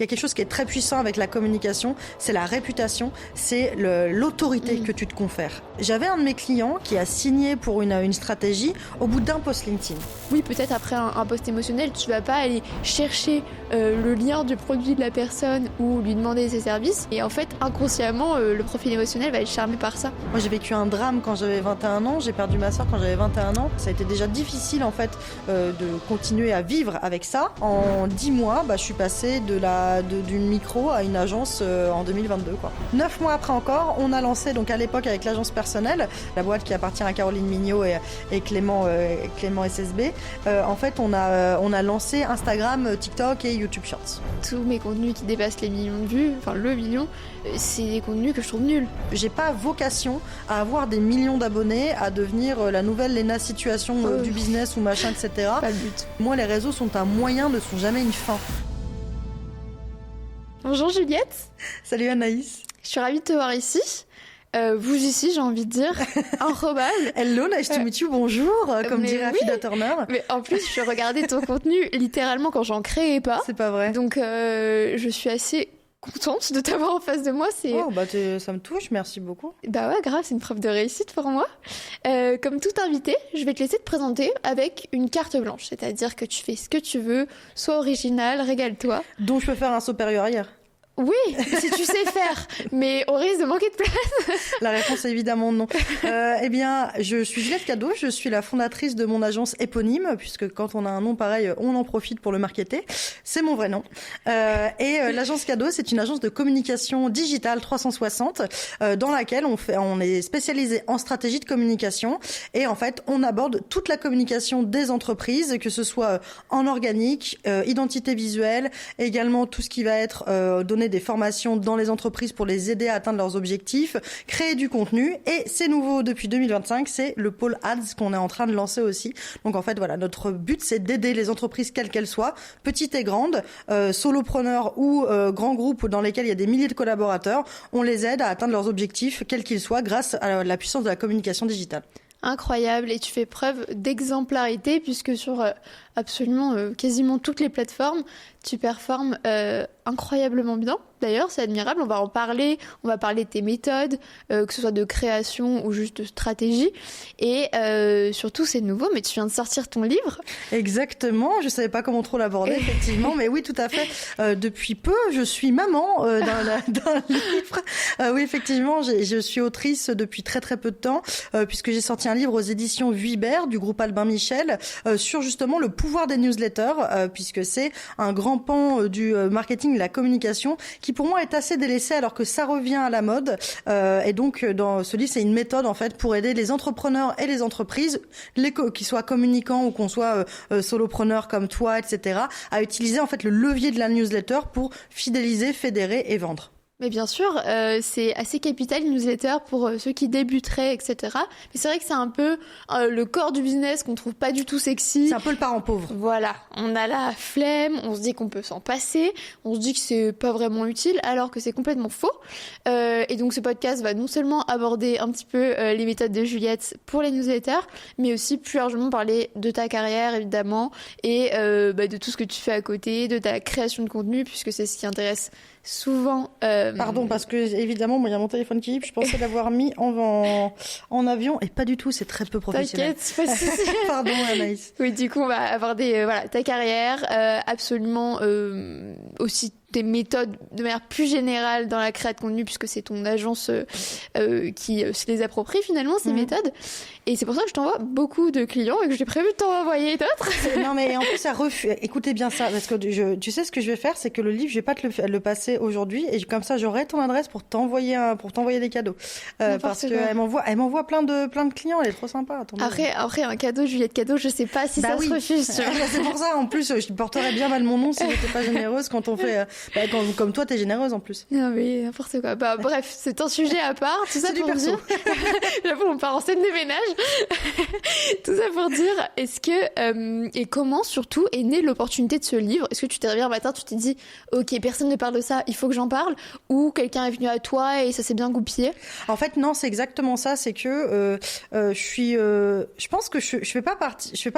Il y a quelque chose qui est très puissant avec la communication, c'est la réputation, c'est l'autorité que tu te confères. J'avais un de mes clients qui a signé pour une stratégie au bout d'un post LinkedIn. Oui, peut-être après un post émotionnel, tu vas pas aller chercher le lien du produit de la personne ou lui demander ses services. Et en fait, inconsciemment, le profil émotionnel va être charmé par ça. Moi, j'ai vécu un drame quand j'avais 21 ans. J'ai perdu ma soeur quand j'avais 21 ans. Ça a été déjà difficile, en fait, de continuer à vivre avec ça. En 10 mois, je suis passée d'une micro à une agence en 2022, quoi. 9 mois après encore, on a lancé, donc à l'époque avec l'agence personnelle, la boîte qui appartient à Caroline Mignot et Clément SSB. En fait, on a lancé Instagram, TikTok et YouTube Shorts. Tous mes contenus qui dépassent les millions de vues, enfin le million, c'est des contenus que je trouve nuls. J'ai pas vocation à avoir des millions d'abonnés, à devenir la nouvelle Léna Situation du business ou machin, etc. Pas le but. Moi, les réseaux sont un moyen, ne sont jamais une fin. Bonjour Juliette. Salut Anaïs. Je suis ravie de te voir ici. Vous ici, j'ai envie de dire, improbable. Hello, nice to meet you, bonjour, comme dirait Afida Turner. Mais en plus, je regardais ton contenu littéralement quand j'en créais pas. C'est pas vrai. Donc, je suis assez contente de t'avoir en face de moi. Ça me touche, merci beaucoup. Bah ouais, grave, c'est une preuve de réussite pour moi. Comme tout invité, je vais te laisser te présenter avec une carte blanche. C'est-à-dire que tu fais ce que tu veux, sois original, régale-toi. Donc je peux faire un saut périlleux arrière? Oui, si tu sais faire, mais au risque de manquer de place. La réponse est évidemment non. Eh bien, je suis Juliette Cadeau, je suis la fondatrice de mon agence éponyme, puisque quand on a un nom pareil, on en profite pour le marketer. C'est mon vrai nom. L'agence Cadeau, c'est une agence de communication digitale 360, dans laquelle on est spécialisé en stratégie de communication. Et en fait, on aborde toute la communication des entreprises, que ce soit en organique, identité visuelle, également tout ce qui va être donner des formations dans les entreprises pour les aider à atteindre leurs objectifs, créer du contenu. Et c'est nouveau depuis 2025, c'est le pôle Ads qu'on est en train de lancer aussi. Donc en fait, voilà, notre but, c'est d'aider les entreprises quelles qu'elles soient, petites et grandes, solopreneurs ou grands groupes dans lesquels il y a des milliers de collaborateurs. On les aide à atteindre leurs objectifs, quels qu'ils soient, grâce à la puissance de la communication digitale. Incroyable, et tu fais preuve d'exemplarité puisque sur absolument quasiment toutes les plateformes, tu performes incroyablement bien. D'ailleurs, c'est admirable, on va en parler, on va parler de tes méthodes, que ce soit de création ou juste de stratégie. Et surtout, c'est nouveau, mais tu viens de sortir ton livre. Exactement, je savais pas comment trop l'aborder, effectivement, mais oui, tout à fait. Depuis peu, je suis maman d'un livre. Oui, effectivement, je suis autrice depuis très très peu de temps, puisque j'ai sorti un livre aux éditions Vuibert du groupe Albin Michel sur justement le pouvoir des newsletters, puisque c'est un grand pan du marketing, de la communication, qui pour moi est assez délaissé alors que ça revient à la mode. Et donc dans ce livre, c'est une méthode en fait pour aider les entrepreneurs et les entreprises, qu'ils soient communicants ou qu'on soit solopreneurs comme toi, etc., à utiliser en fait le levier de la newsletter pour fidéliser, fédérer et vendre. Mais bien sûr, c'est assez capital une newsletter pour ceux qui débuteraient, etc. Mais c'est vrai que c'est un peu le corps du business qu'on trouve pas du tout sexy. C'est un peu le parent pauvre. Voilà, on a la flemme, on se dit qu'on peut s'en passer, on se dit que c'est pas vraiment utile, alors que c'est complètement faux. Et donc ce podcast va non seulement aborder un petit peu les méthodes de Juliette pour les newsletters, mais aussi plus largement parler de ta carrière évidemment et de tout ce que tu fais à côté, de ta création de contenu, puisque c'est ce qui intéresse souvent. Pardon, parce que évidemment, moi, il y a mon téléphone qui vibre. Je pensais l'avoir mis en avion et pas du tout. C'est très peu professionnel. T'inquiète, pas de souci. Pardon, Anaïs. Oui, du coup, on va aborder ta carrière, absolument aussi tes méthodes de manière plus générale dans la création de contenu, puisque c'est ton agence qui se les approprie finalement, ces méthodes. Et c'est pour ça que je t'envoie beaucoup de clients et que j'ai prévu de t'en envoyer d'autres. Non, mais en plus, écoutez bien ça, parce que tu sais ce que je vais faire, c'est que le livre, je vais pas te le passer aujourd'hui, et comme ça, j'aurai ton adresse pour t'envoyer des cadeaux. Parce qu'elle m'envoie plein de clients, elle est trop sympa. Après, un cadeau, Juliette Cadeau, je sais pas si ça se refuse. C'est pour ça, en plus, je porterais bien mal mon nom si j'étais pas généreuse quand on fait, comme toi, t'es généreuse en plus. Non, mais n'importe quoi. Bref, c'est un sujet à part, tout ça pour dire. J'avoue, on part en scène de ménage. Tout ça pour dire, est-ce que et comment surtout est née l'opportunité de ce livre? Est-ce que tu t'es réveillé un matin, tu t'es dit ok, personne ne parle de ça, il faut que j'en parle, ou quelqu'un est venu à toi et ça s'est bien goupillé? En fait non, c'est exactement ça, c'est que je pense que je fais pas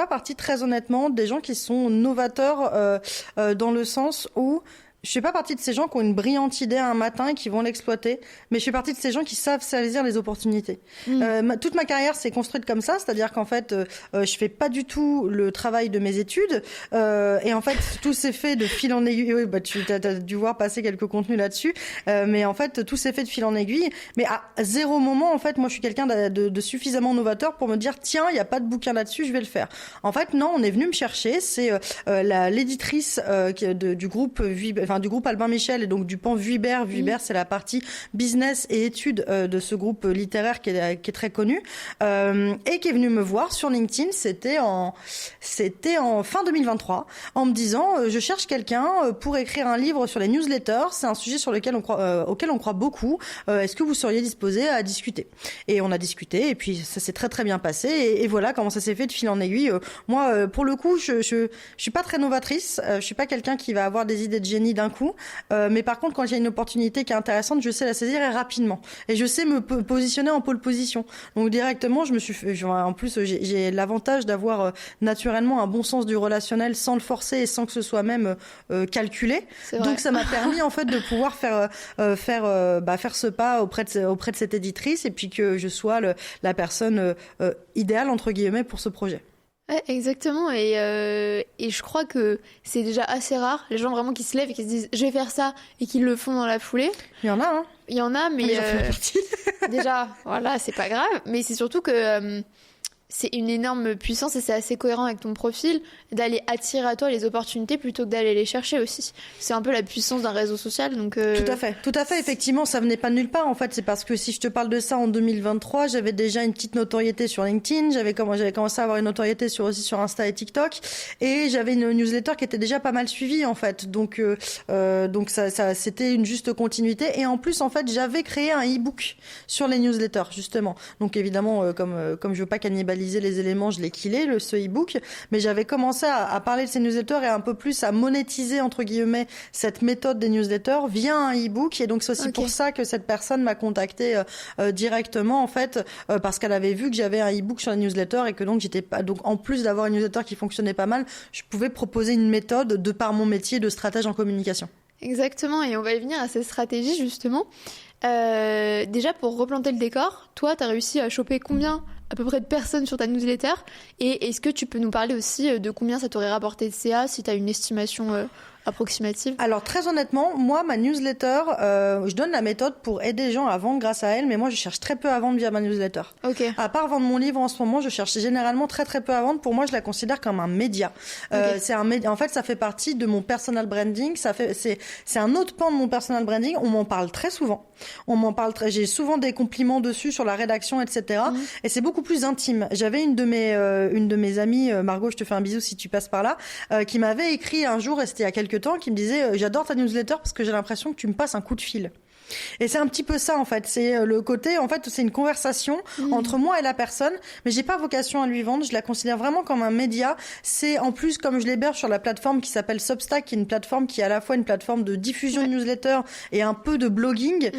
partie très honnêtement des gens qui sont novateurs dans le sens où Je fais pas partie de ces gens qui ont une brillante idée un matin et qui vont l'exploiter, mais je fais partie de ces gens qui savent saisir les opportunités. Toute ma carrière s'est construite comme ça, c'est-à-dire qu'en fait, je fais pas du tout le travail de mes études, et en fait, tout s'est fait de fil en aiguille. Oui, tu as dû voir passer quelques contenus là-dessus, mais en fait, tout s'est fait de fil en aiguille. Mais à zéro moment, en fait, moi, je suis quelqu'un de suffisamment novateur pour me dire, tiens, il y a pas de bouquin là-dessus, je vais le faire. En fait, non, on est venu me chercher. C'est l'éditrice du groupe du groupe Albin Michel et donc du pan Vuibert. Vuibert, c'est la partie business et études de ce groupe littéraire qui est très connu, et qui est venu me voir sur LinkedIn. C'était en fin 2023, en me disant je cherche quelqu'un pour écrire un livre sur les newsletters. C'est un sujet sur lequel auquel on croit beaucoup. Est-ce que vous seriez disposé à discuter? Et on a discuté, et puis ça s'est très très bien passé. Et voilà comment ça s'est fait de fil en aiguille. Moi, pour le coup, je suis pas très novatrice. Je suis pas quelqu'un qui va avoir des idées de génie d'un coup, mais par contre quand il y a une opportunité qui est intéressante, je sais la saisir et rapidement, et je sais me positionner en pole position. Donc directement, en plus j'ai l'avantage d'avoir naturellement un bon sens du relationnel sans le forcer et sans que ce soit même calculé. Donc ça m'a permis en fait de pouvoir faire ce pas auprès de cette éditrice, et puis que je sois la personne idéale entre guillemets pour ce projet. Ouais, exactement, et je crois que c'est déjà assez rare, les gens vraiment qui se lèvent et qui se disent je vais faire ça et qui le font dans la foulée. Il y en a, hein. Il y en a, mais j'en fais partie. déjà, voilà, c'est pas grave, mais c'est surtout que c'est une énorme puissance et c'est assez cohérent avec ton profil d'aller attirer à toi les opportunités plutôt que d'aller les chercher aussi. C'est un peu la puissance d'un réseau social, donc... Tout à fait. Effectivement, ça venait pas de nulle part. En fait, c'est parce que si je te parle de ça en 2023, j'avais déjà une petite notoriété sur LinkedIn, j'avais commencé à avoir une notoriété aussi sur Insta et TikTok, et j'avais une newsletter qui était déjà pas mal suivie en fait. Donc ça c'était une juste continuité. Et en plus, en fait, j'avais créé un e-book sur les newsletters justement. Donc évidemment, comme je veux pas cannibaliser les éléments, je l'ai killé, ce e-book, mais j'avais commencé à parler de ces newsletters et un peu plus à monétiser entre guillemets cette méthode des newsletters via un e-book. Et donc c'est aussi pour ça que cette personne m'a contacté directement en fait, parce qu'elle avait vu que j'avais un e-book sur la newsletter, et que donc en plus d'avoir une newsletter qui fonctionnait pas mal, je pouvais proposer une méthode de par mon métier de stratège en communication. Exactement, et on va y venir à cette stratégie justement. Déjà, pour replanter le décor, toi, t'as réussi à choper combien à peu près de personnes sur ta newsletter, et est-ce que tu peux nous parler aussi de combien ça t'aurait rapporté de CA, si t'as une estimation approximative? Alors très honnêtement, moi ma newsletter, je donne la méthode pour aider les gens à vendre grâce à elle, mais moi je cherche très peu à vendre via ma newsletter. Okay. À part vendre mon livre en ce moment, je cherche généralement très très peu à vendre. Pour moi, je la considère comme un média. Okay. C'est un média. En fait, ça fait partie de mon personal branding. C'est un autre pan de mon personal branding. On m'en parle très souvent. J'ai souvent des compliments dessus sur la rédaction, etc. Et c'est beaucoup plus intime. J'avais une de mes amies, Margot, je te fais un bisou si tu passes par là, qui m'avait écrit un jour, et c'était il y a quelques temps, qui me disait j'adore ta newsletter parce que j'ai l'impression que tu me passes un coup de fil. Et c'est un petit peu ça en fait, c'est le côté en fait, c'est une conversation entre moi et la personne, mais j'ai pas vocation à lui vendre, je la considère vraiment comme un média. C'est en plus, comme je l'héberge sur la plateforme qui s'appelle Substack, qui est une plateforme qui est à la fois une plateforme de diffusion de newsletter et un peu de blogging,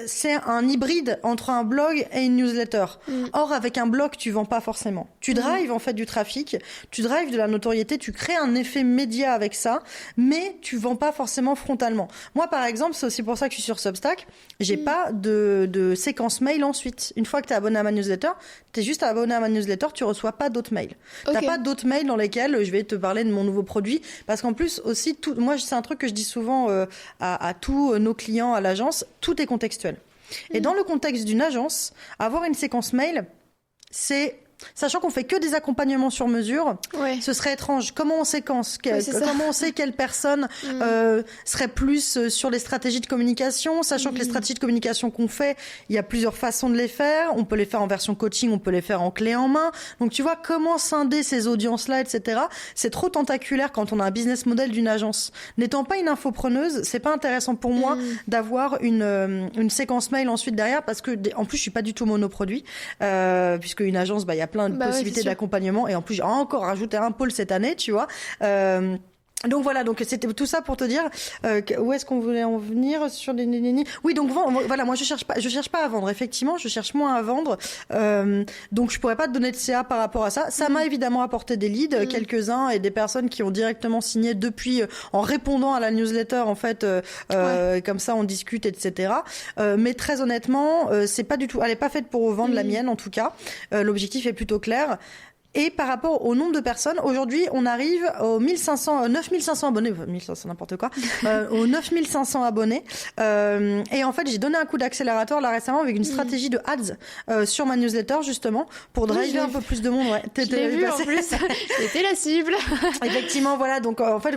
c'est un hybride entre un blog et une newsletter. Or avec un blog, tu vends pas forcément. Tu drives en fait du trafic, tu drives de la notoriété, tu crées un effet média avec ça, mais tu vends pas forcément frontalement. Moi par exemple, c'est aussi pour ça que je suis sur Substack. J'ai pas de séquence mail ensuite. Une fois que tu es abonné à ma newsletter, tu es juste abonné à ma newsletter, tu reçois pas d'autres mails. T'as pas d'autres mails dans lesquels je vais te parler de mon nouveau produit, parce qu'en plus aussi, moi c'est un truc que je dis souvent à tous nos clients à l'agence, tout est contextuel. Et dans le contexte d'une agence, avoir une séquence mail, c'est... Sachant qu'on fait que des accompagnements sur mesure, ce serait étrange. Comment on séquence? Comment on sait quelle personne serait plus sur les stratégies de communication, sachant que les stratégies de communication qu'on fait, il y a plusieurs façons de les faire. On peut les faire en version coaching, on peut les faire en clé en main. Donc tu vois, comment scinder ces audiences-là, etc. C'est trop tentaculaire quand on a un business model d'une agence. N'étant pas une infopreneuse, c'est pas intéressant pour moi d'avoir une séquence mail ensuite derrière, parce que en plus je suis pas du tout monoproduit, puisque une agence, il y a plein de possibilités d'accompagnement, et en plus j'ai encore rajouté un pôle cette année, tu vois. Donc voilà, donc c'était tout ça pour te dire où est-ce qu'on voulait en venir sur les Oui, donc voilà, moi je cherche pas à vendre. Effectivement, je cherche moins à vendre. Donc je pourrais pas te donner de CA par rapport à ça. Ça m'a évidemment apporté des leads, quelques-uns et des personnes qui ont directement signé depuis en répondant à la newsletter en fait. Comme ça, on discute, etc. Mais très honnêtement, c'est pas du tout. Elle est pas faite pour vendre la mienne en tout cas. L'objectif est plutôt clair. Et par rapport au nombre de personnes, aujourd'hui, on arrive aux 9500 abonnés, 1500 n'importe quoi, aux 9500 abonnés. Et en fait, j'ai donné un coup d'accélérateur là récemment avec une stratégie de ads sur ma newsletter justement pour driver un peu plus de monde. Ouais, je l'ai vu en plus. C'était la cible. Effectivement, voilà. Donc en fait,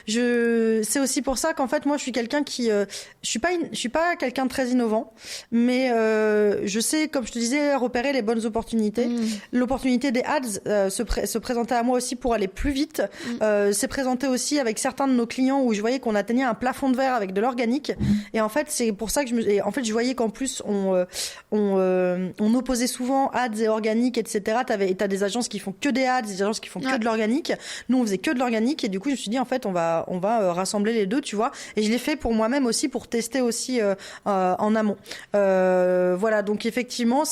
c'est aussi pour ça qu'en fait, moi, je suis quelqu'un qui, je suis pas quelqu'un de très innovant, mais je sais, comme je te disais, repérer les bonnes opportunités. L'opportunité des ads se présentait à moi aussi pour aller plus vite. C'est présenté aussi avec certains de nos clients où je voyais qu'on atteignait un plafond de verre avec de l'organique. Et en fait, c'est pour ça que je voyais qu'en plus on opposait souvent ads et organique, etc. T'as des agences qui font que des ads, des agences qui font que de l'organique. Nous, on faisait que de l'organique et du coup, je me suis dit en fait, on va rassembler les deux, tu vois. Et je l'ai fait pour moi-même aussi pour tester aussi en amont. Voilà, donc effectivement,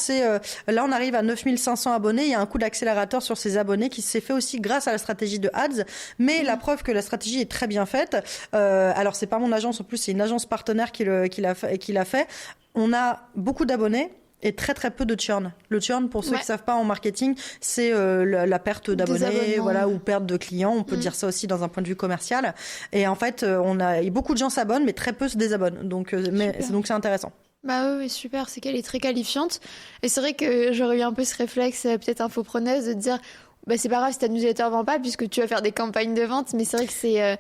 là on arrive à 9500 abonnés. Il y a un coup d'accélérateur sur ses abonnés qui s'est fait aussi grâce à la stratégie de ads, mais la preuve que la stratégie est très bien faite. Alors c'est pas mon agence, en plus c'est une agence partenaire qui l'a fait. On a beaucoup d'abonnés et très très peu de churn. Le churn, pour ceux qui savent pas en marketing, c'est la perte d'abonnés, voilà, ou perte de clients. On peut dire ça aussi dans un point de vue commercial. Et en fait, beaucoup de gens s'abonnent, mais très peu se désabonnent. Donc c'est intéressant. Bah oui, super, c'est qu'elle est très qualifiante. Et c'est vrai que j'aurais eu un peu ce réflexe, peut-être infopreneuse, de dire bah c'est pas grave si ta newsletter vend pas puisque tu vas faire des campagnes de vente, mais c'est vrai que c'est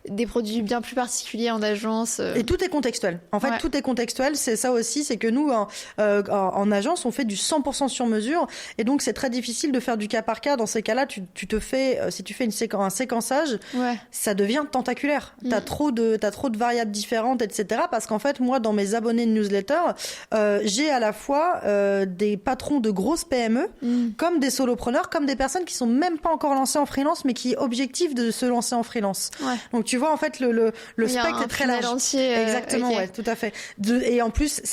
des produits bien plus particuliers en agence. Et tout est contextuel. En fait, tout est contextuel. C'est ça aussi, c'est que nous, en agence, on fait du 100% sur mesure. Et donc, c'est très difficile de faire du cas par cas. Dans ces cas-là, si tu fais un séquençage, ça devient tentaculaire. T'as trop de variables différentes, etc. Parce qu'en fait, moi, dans mes abonnés de newsletter, j'ai à la fois des patrons de grosses PME, comme des solopreneurs, comme des personnes qui sont même pas encore lancées en freelance, mais qui objectivent de se lancer en freelance. Donc tu vois, en fait, le spectre est très large. Entier, exactement, ouais, tout à fait. Et en plus,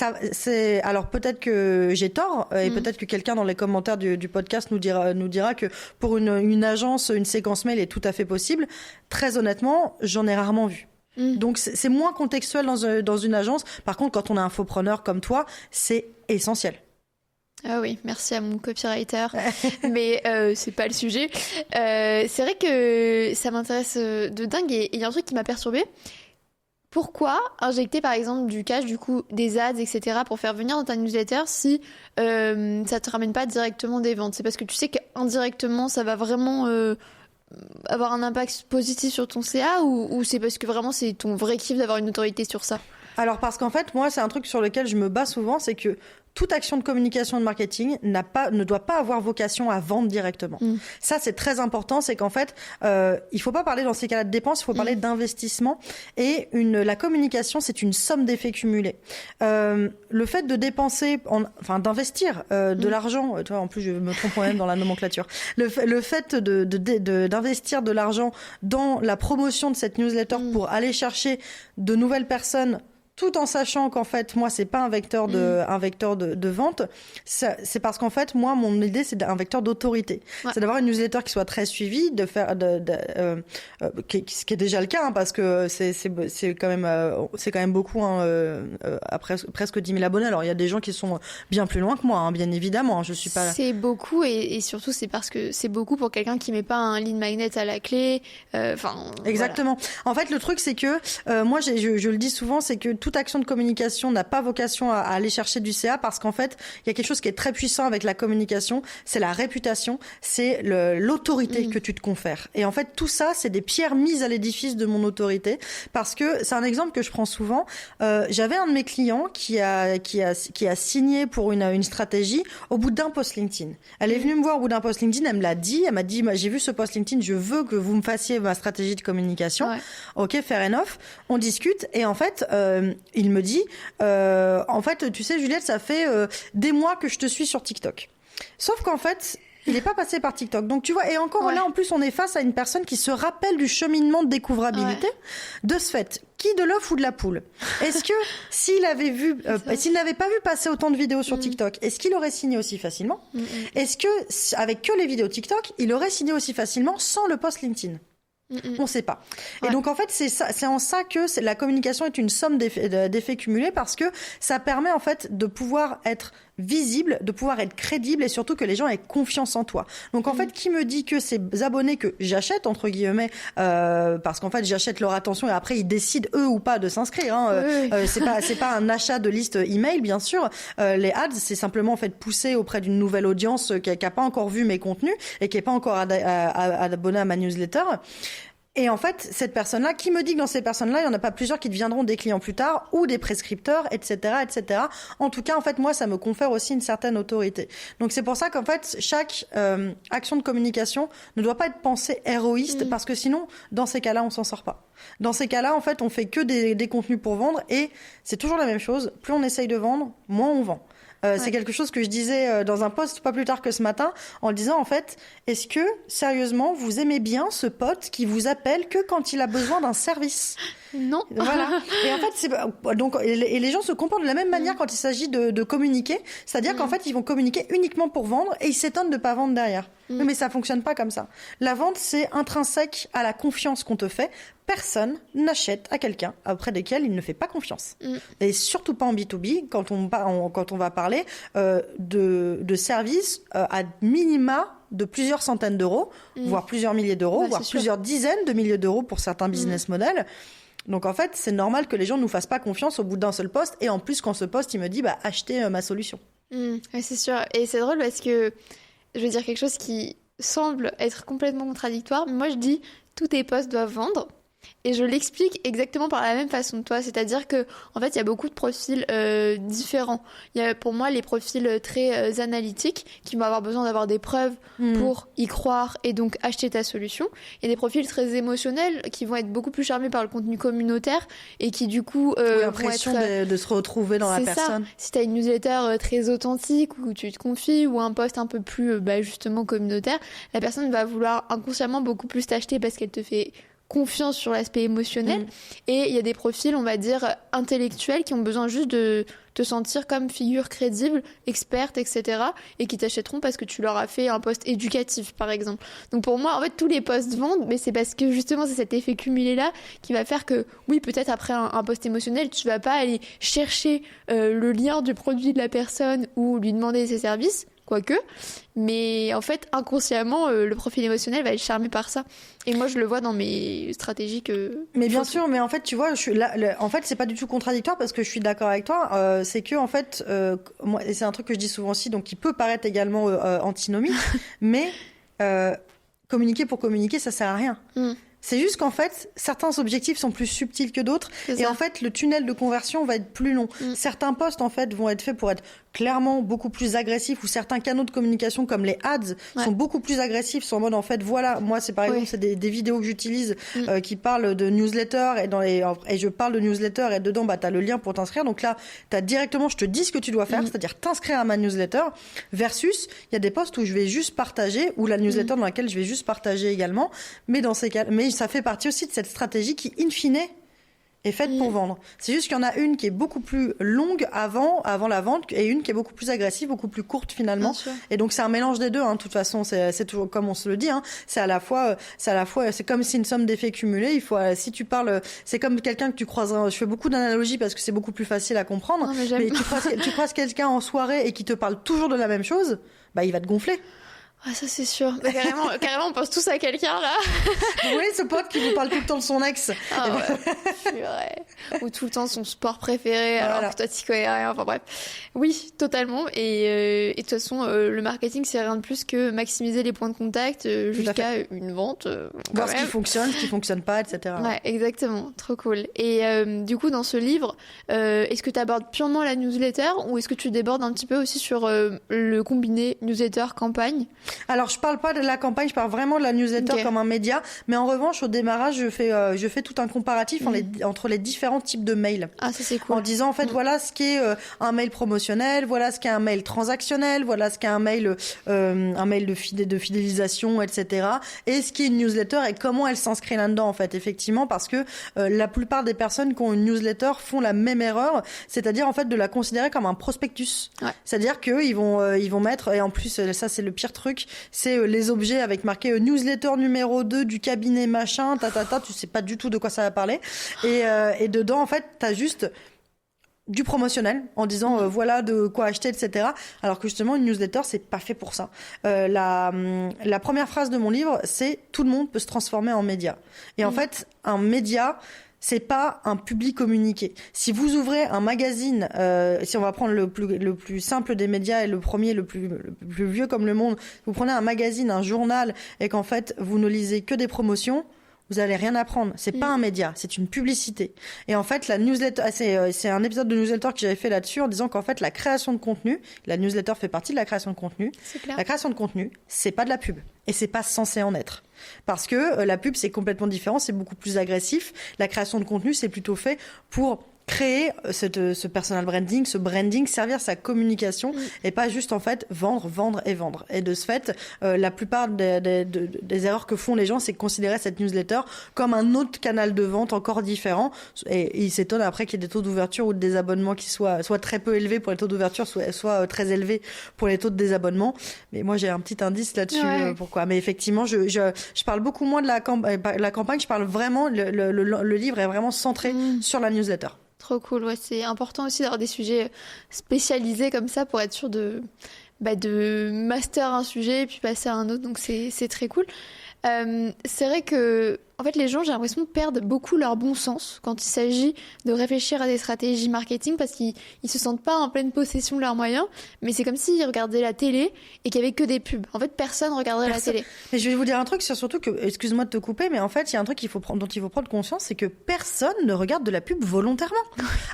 alors peut-être que j'ai tort, et peut-être que quelqu'un dans les commentaires du podcast nous dira que pour une agence, une séquence mail est tout à fait possible. Très honnêtement, j'en ai rarement vu. Donc c'est moins contextuel dans une agence. Par contre, quand on a un infopreneur comme toi, c'est essentiel. Ah oui, merci à mon copywriter, mais c'est pas le sujet. C'est vrai que ça m'intéresse de dingue et il y a un truc qui m'a perturbée. Pourquoi injecter par exemple du cash, du coup des ads, etc. pour faire venir dans ta newsletter si ça te ramène pas directement des ventes? C'est parce que tu sais qu'indirectement ça va vraiment avoir un impact positif sur ton CA ou c'est parce que vraiment c'est ton vrai kiff d'avoir une autorité sur ça? Alors parce qu'en fait, moi c'est un truc sur lequel je me bats souvent, c'est que toute action de communication et de marketing ne doit pas avoir vocation à vendre directement. Ça, c'est très important. C'est qu'en fait, il faut pas parler dans ces cas-là de dépenses, il faut parler d'investissement. Et la communication, c'est une somme d'effets cumulés. Le fait de dépenser, d'investir de l'argent, tu vois, en plus, je me trompe moi-même dans la nomenclature. Le fait d'investir de l'argent dans la promotion de cette newsletter pour aller chercher de nouvelles personnes, tout en sachant qu'en fait, moi, c'est pas un vecteur de vente. C'est parce qu'en fait, moi, mon idée, c'est un vecteur d'autorité. C'est d'avoir une newsletter qui soit très suivie, ce qui est déjà le cas, hein, parce que c'est quand même beaucoup, à presque 10 000 abonnés. Alors, il y a des gens qui sont bien plus loin que moi, hein, bien évidemment. Je suis pas. C'est beaucoup et surtout, c'est parce que c'est beaucoup pour quelqu'un qui met pas un lead magnet à la clé. Exactement. Voilà. En fait, le truc, c'est que moi, je le dis souvent, c'est que toute action de communication n'a pas vocation à aller chercher du CA parce qu'en fait, il y a quelque chose qui est très puissant avec la communication, c'est la réputation, c'est l'autorité que tu te confères. Et en fait, tout ça, c'est des pierres mises à l'édifice de mon autorité parce que c'est un exemple que je prends souvent. J'avais un de mes clients qui a signé pour une stratégie au bout d'un post LinkedIn. Elle est venue me voir au bout d'un post LinkedIn, elle me l'a dit, elle m'a dit, j'ai vu ce post LinkedIn, je veux que vous me fassiez ma stratégie de communication. Ok, fair enough. On discute et en fait, il me dit, en fait, tu sais, Juliette, ça fait des mois que je te suis sur TikTok. Sauf qu'en fait, Il n'est pas passé par TikTok. Donc tu vois, et encore là, en plus, on est face à une personne qui se rappelle du cheminement de découvrabilité. De ce fait, qui de l'œuf ou de la poule? Est-ce que s'il n'avait pas vu passer autant de vidéos sur TikTok, est-ce qu'il aurait signé aussi facilement? Est-ce que, avec que les vidéos TikTok, il aurait signé aussi facilement sans le post LinkedIn? On ne sait pas. Et donc en fait c'est en ça que la communication est une somme d'effets cumulés, parce que ça permet en fait de pouvoir être visible, de pouvoir être crédible, et surtout que les gens aient confiance en toi. Donc en fait, qui me dit que ces abonnés que j'achète entre guillemets, parce qu'en fait j'achète leur attention et après ils décident eux ou pas de s'inscrire. C'est pas un achat de liste email, bien sûr. Les ads, c'est simplement en fait pousser auprès d'une nouvelle audience qui a pas encore vu mes contenus et qui est pas encore abonnée à ma newsletter. Et en fait, cette personne-là, qui me dit que dans ces personnes-là, il n'y en a pas plusieurs qui deviendront des clients plus tard, ou des prescripteurs, etc., etc. En tout cas, en fait, moi, ça me confère aussi une certaine autorité. Donc, c'est pour ça qu'en fait, chaque action de communication ne doit pas être pensée héroïste, parce que sinon, dans ces cas-là, on s'en sort pas. Dans ces cas-là, en fait, on fait que des contenus pour vendre, et c'est toujours la même chose. Plus on essaye de vendre, moins on vend. C'est quelque chose que je disais dans un post pas plus tard que ce matin, en le disant en fait, est-ce que sérieusement vous aimez bien ce pote qui vous appelle que quand il a besoin d'un service? Non. Voilà. Et en fait, et les gens se comportent de la même manière quand il s'agit de communiquer, c'est-à-dire qu'en fait ils vont communiquer uniquement pour vendre et ils s'étonnent de pas vendre derrière. Oui, mais ça fonctionne pas comme ça. La vente, c'est intrinsèque à la confiance qu'on te fait. Personne n'achète à quelqu'un auprès desquels il ne fait pas confiance. Et surtout pas en B2B, quand on va parler de services à minima de plusieurs centaines d'euros, voire plusieurs milliers d'euros, voire plusieurs dizaines de milliers d'euros pour certains business models. Donc en fait, c'est normal que les gens ne nous fassent pas confiance au bout d'un seul post. Et en plus, quand ce post, il me dit achetez ma solution. Ouais, c'est sûr. Et c'est drôle parce que je vais dire quelque chose qui semble être complètement contradictoire, mais moi je dis tous tes posts doivent vendre. Et je l'explique exactement par la même façon que toi, c'est-à-dire que en fait il y a beaucoup de profils différents. Il y a pour moi les profils très analytiques qui vont avoir besoin d'avoir des preuves pour y croire et donc acheter ta solution. Il y a des profils très émotionnels qui vont être beaucoup plus charmés par le contenu communautaire et qui du coup ont l'impression de se retrouver dans la personne. Ça. Si tu as une newsletter très authentique où tu te confies, ou un post un peu plus justement communautaire, la personne va vouloir inconsciemment beaucoup plus t'acheter parce qu'elle te fait confiance sur l'aspect émotionnel. Et il y a des profils, on va dire, intellectuels qui ont besoin juste de te sentir comme figure crédible, experte, etc. et qui t'achèteront parce que tu leur as fait un post éducatif, par exemple. Donc pour moi, en fait, tous les posts vendent, mais c'est parce que justement, c'est cet effet cumulé-là qui va faire que, oui, peut-être après un post émotionnel, tu vas pas aller chercher le lien du produit de la personne ou lui demander ses services, quoique, mais en fait inconsciemment le profil émotionnel va être charmé par ça, et moi je le vois dans mes stratégies que mais bien sûr, mais en fait tu vois, je suis là, en fait c'est pas du tout contradictoire, parce que je suis d'accord avec toi, c'est que en fait moi, et c'est un truc que je dis souvent aussi, donc qui peut paraître également antinomique, mais communiquer pour communiquer, ça sert à rien. C'est juste qu'en fait, certains objectifs sont plus subtils que d'autres. Et en fait, le tunnel de conversion va être plus long. Certains posts, en fait, vont être faits pour être clairement beaucoup plus agressifs, ou certains canaux de communication, comme les ads, sont beaucoup plus agressifs, sont en mode, en fait, voilà, moi, c'est par exemple, c'est des vidéos que j'utilise qui parlent de newsletter, et je parle de newsletter, et dedans, t'as le lien pour t'inscrire. Donc là, t'as directement, je te dis ce que tu dois faire, c'est-à-dire t'inscrire à ma newsletter, versus, il y a des posts où je vais juste partager, ou la newsletter dans laquelle je vais juste partager également. Mais dans ces cas, ça fait partie aussi de cette stratégie qui, in fine, est faite pour vendre. C'est juste qu'il y en a une qui est beaucoup plus longue avant la vente, et une qui est beaucoup plus agressive, beaucoup plus courte finalement. Et donc c'est un mélange des deux. De toute façon, c'est toujours comme on se le dit. C'est à la fois, c'est comme si une somme d'effets cumulés. Il faut, si tu parles, c'est comme quelqu'un que tu croises. Je fais beaucoup d'analogies parce que c'est beaucoup plus facile à comprendre. Mais tu croises quelqu'un en soirée et qui te parle toujours de la même chose, il va te gonfler. Ah, ça c'est sûr. Carrément, on pense tous à quelqu'un là. Vous voyez ce pote qui vous parle tout le temps de son ex. Ah ouais. Ou tout le temps son sport préféré, alors que toi t'y connais rien. Enfin bref. Oui, totalement. Et de toute façon, le marketing, c'est rien de plus que maximiser les points de contact jusqu'à une vente. Voir ce qui fonctionne, ce qui fonctionne pas, etc. Ouais, exactement. Trop cool. Et du coup, dans ce livre, est-ce que tu abordes purement la newsletter, ou est-ce que tu débordes un petit peu aussi sur le combiné newsletter-campagne ? Alors, je parle pas de la campagne, je parle vraiment de la newsletter comme un média. Mais en revanche, au démarrage, je fais tout un comparatif entre les différents types de mails. Ah, ça c'est cool. En disant, en fait, voilà ce qu'est un mail promotionnel, voilà ce qu'est un mail transactionnel, voilà ce qu'est un mail de fidélisation, etc. Et ce qu'est une newsletter et comment elle s'inscrit là-dedans, en fait, effectivement, parce que la plupart des personnes qui ont une newsletter font la même erreur, c'est-à-dire, en fait, de la considérer comme un prospectus. Ouais. C'est-à-dire qu'ils vont mettre, et en plus, ça, c'est le pire truc, c'est les objets avec marqué newsletter numéro 2 du cabinet machin, tu sais pas du tout de quoi ça va parler. Et dedans, en fait, t'as juste du promotionnel en disant voilà de quoi acheter, etc. Alors que justement, une newsletter, c'est pas fait pour ça. La première phrase de mon livre, c'est « Tout le monde peut se transformer en média ». Et en fait, un média, c'est pas un public communiqué. Si vous ouvrez un magazine, si on va prendre le plus simple des médias et le premier, le plus vieux comme le monde, vous prenez un magazine, un journal, et qu'en fait, vous ne lisez que des promotions, vous allez rien apprendre. C'est pas un média, c'est une publicité. Et en fait, la newsletter, c'est un épisode de newsletter que j'avais fait là-dessus en disant qu'en fait, la création de contenu, la newsletter fait partie de la création de contenu. C'est clair. La création de contenu, c'est pas de la pub. Et c'est pas censé en être. Parce que la pub, c'est complètement différent, c'est beaucoup plus agressif. La création de contenu, c'est plutôt fait pour créer ce personal branding, ce branding, servir sa communication et pas juste en fait vendre. Et de ce fait, la plupart des erreurs que font les gens, c'est considérer cette newsletter comme un autre canal de vente encore différent. Et ils s'étonnent après qu'il y ait des taux d'ouverture ou de désabonnement qui soient très peu élevés pour les taux d'ouverture, soit très élevés pour les taux de désabonnement. Mais moi, j'ai un petit indice là-dessus. Pourquoi ? Mais effectivement, je parle beaucoup moins de la campagne. Je parle vraiment, le livre est vraiment centré sur la newsletter. Trop cool, ouais, c'est important aussi d'avoir des sujets spécialisés comme ça pour être sûr de master un sujet et puis passer à un autre, donc c'est très cool. C'est vrai que en fait, les gens, j'ai l'impression, perdent beaucoup leur bon sens quand il s'agit de réfléchir à des stratégies marketing parce qu'ils se sentent pas en pleine possession de leurs moyens, mais c'est comme s'ils regardaient la télé et qu'il y avait que des pubs. En fait, personne regarderait la télé. Mais je vais vous dire un truc, c'est surtout que, excuse-moi de te couper, mais en fait, il y a un truc dont il faut prendre conscience, c'est que personne ne regarde de la pub volontairement.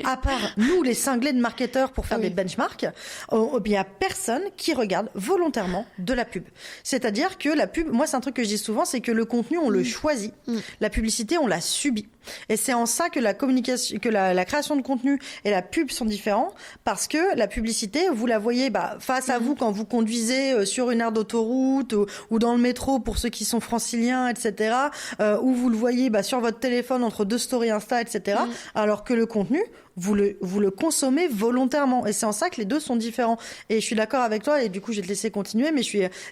À part nous, les cinglés de marketeurs pour faire des benchmarks, il y a personne qui regarde volontairement de la pub. C'est-à-dire que la pub, moi, c'est un truc que je dis souvent, c'est que le contenu, on le choisit. La publicité, on l'a subie. Et c'est en ça que la communication, que la création de contenu et la pub sont différents, parce que la publicité, vous la voyez face à vous quand vous conduisez sur une aire d'autoroute ou dans le métro pour ceux qui sont franciliens, etc. Ou vous le voyez sur votre téléphone entre deux stories Insta, etc. Alors que le contenu, vous le consommez volontairement. Et c'est en ça que les deux sont différents. Et je suis d'accord avec toi, et du coup, je vais te laisser continuer, mais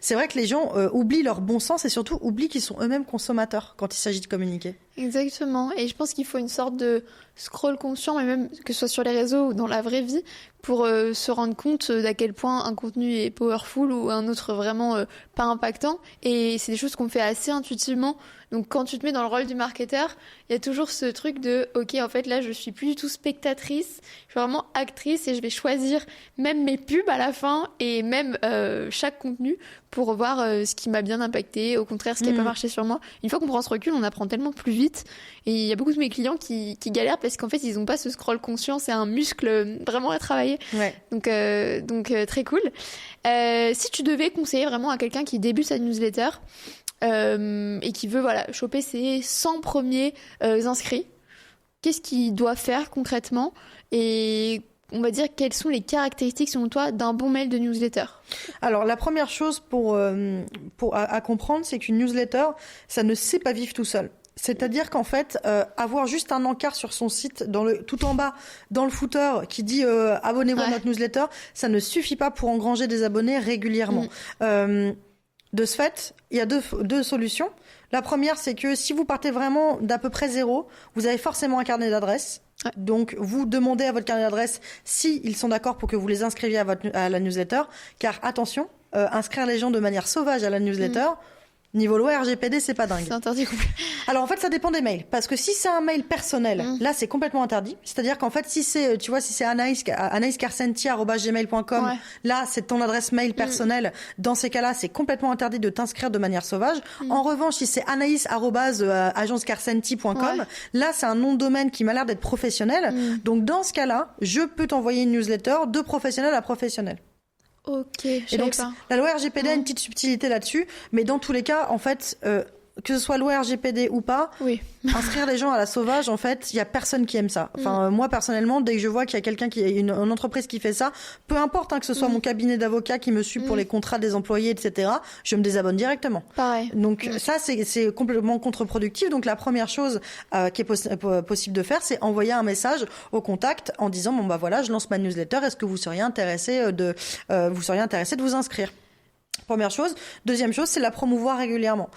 c'est vrai que les gens oublient leur bon sens et surtout oublient qu'ils sont eux-mêmes consommateurs quand il s'agit de communiquer. Exactement. Et je pense qu'il faut une sorte de scroll conscient, mais même que ce soit sur les réseaux ou dans la vraie vie, pour se rendre compte d'à quel point un contenu est powerful ou un autre vraiment pas impactant. Et c'est des choses qu'on fait assez intuitivement. Donc quand tu te mets dans le rôle du marketeur, il y a toujours ce truc de « Ok, en fait, là, je suis plus du tout spectatrice, je suis vraiment actrice et je vais choisir même mes pubs à la fin et même chaque contenu pour voir ce qui m'a bien impacté, au contraire, ce qui n'a pas marché sur moi. » Une fois qu'on prend ce recul, on apprend tellement plus vite. Et il y a beaucoup de mes clients qui galèrent parce qu'en fait, ils n'ont pas ce scroll conscient, c'est un muscle vraiment à travailler. Ouais. Donc très cool. Si tu devais conseiller vraiment à quelqu'un qui débute sa newsletter et qui veut choper ses 100 premiers inscrits, qu'est-ce qu'il doit faire concrètement et on va dire quelles sont les caractéristiques selon toi d'un bon mail de newsletter? Alors la première chose à comprendre, c'est qu'une newsletter, ça ne sait pas vivre tout seul. C'est-à-dire qu'en fait, avoir juste un encart sur son site, tout en bas, dans le footer, qui dit abonnez-vous à notre newsletter, ça ne suffit pas pour engranger des abonnés régulièrement. De ce fait, il y a deux solutions. La première, c'est que si vous partez vraiment d'à peu près zéro, vous avez forcément un carnet d'adresses. Ouais. Donc, vous demandez à votre carnet d'adresses s'ils sont d'accord pour que vous les inscriviez à la newsletter. Car attention, inscrire les gens de manière sauvage à la newsletter, niveau loi RGPD, c'est pas dingue. C'est interdit complet. Alors en fait, ça dépend des mails. Parce que si c'est un mail personnel, là, c'est complètement interdit. C'est-à-dire qu'en fait, si c'est anaïscarcenti@gmail.com, là, c'est ton adresse mail personnelle. Dans ces cas-là, c'est complètement interdit de t'inscrire de manière sauvage. En revanche, si c'est anaïs@agencecarcenti.com, là, c'est un nom de domaine qui m'a l'air d'être professionnel. Donc dans ce cas-là, je peux t'envoyer une newsletter de professionnel à professionnel. Ok, je Et donc, savais pas. la loi RGPD a une petite subtilité là-dessus, mais dans tous les cas, en fait, que ce soit loi RGPD ou pas, Oui. inscrire les gens à la sauvage, en fait, il y a personne qui aime ça. Enfin, moi personnellement, dès que je vois qu'il y a quelqu'un qui une entreprise qui fait ça, peu importe que ce soit mon cabinet d'avocat qui me suit pour les contrats des employés, etc., je me désabonne directement. Pareil. Donc ça, c'est complètement contre-productif. Donc la première chose qui est possible de faire, c'est envoyer un message au contact en disant bon bah voilà, je lance ma newsletter. Est-ce que vous seriez intéressé de vous inscrire? Première chose. Deuxième chose, c'est la promouvoir régulièrement.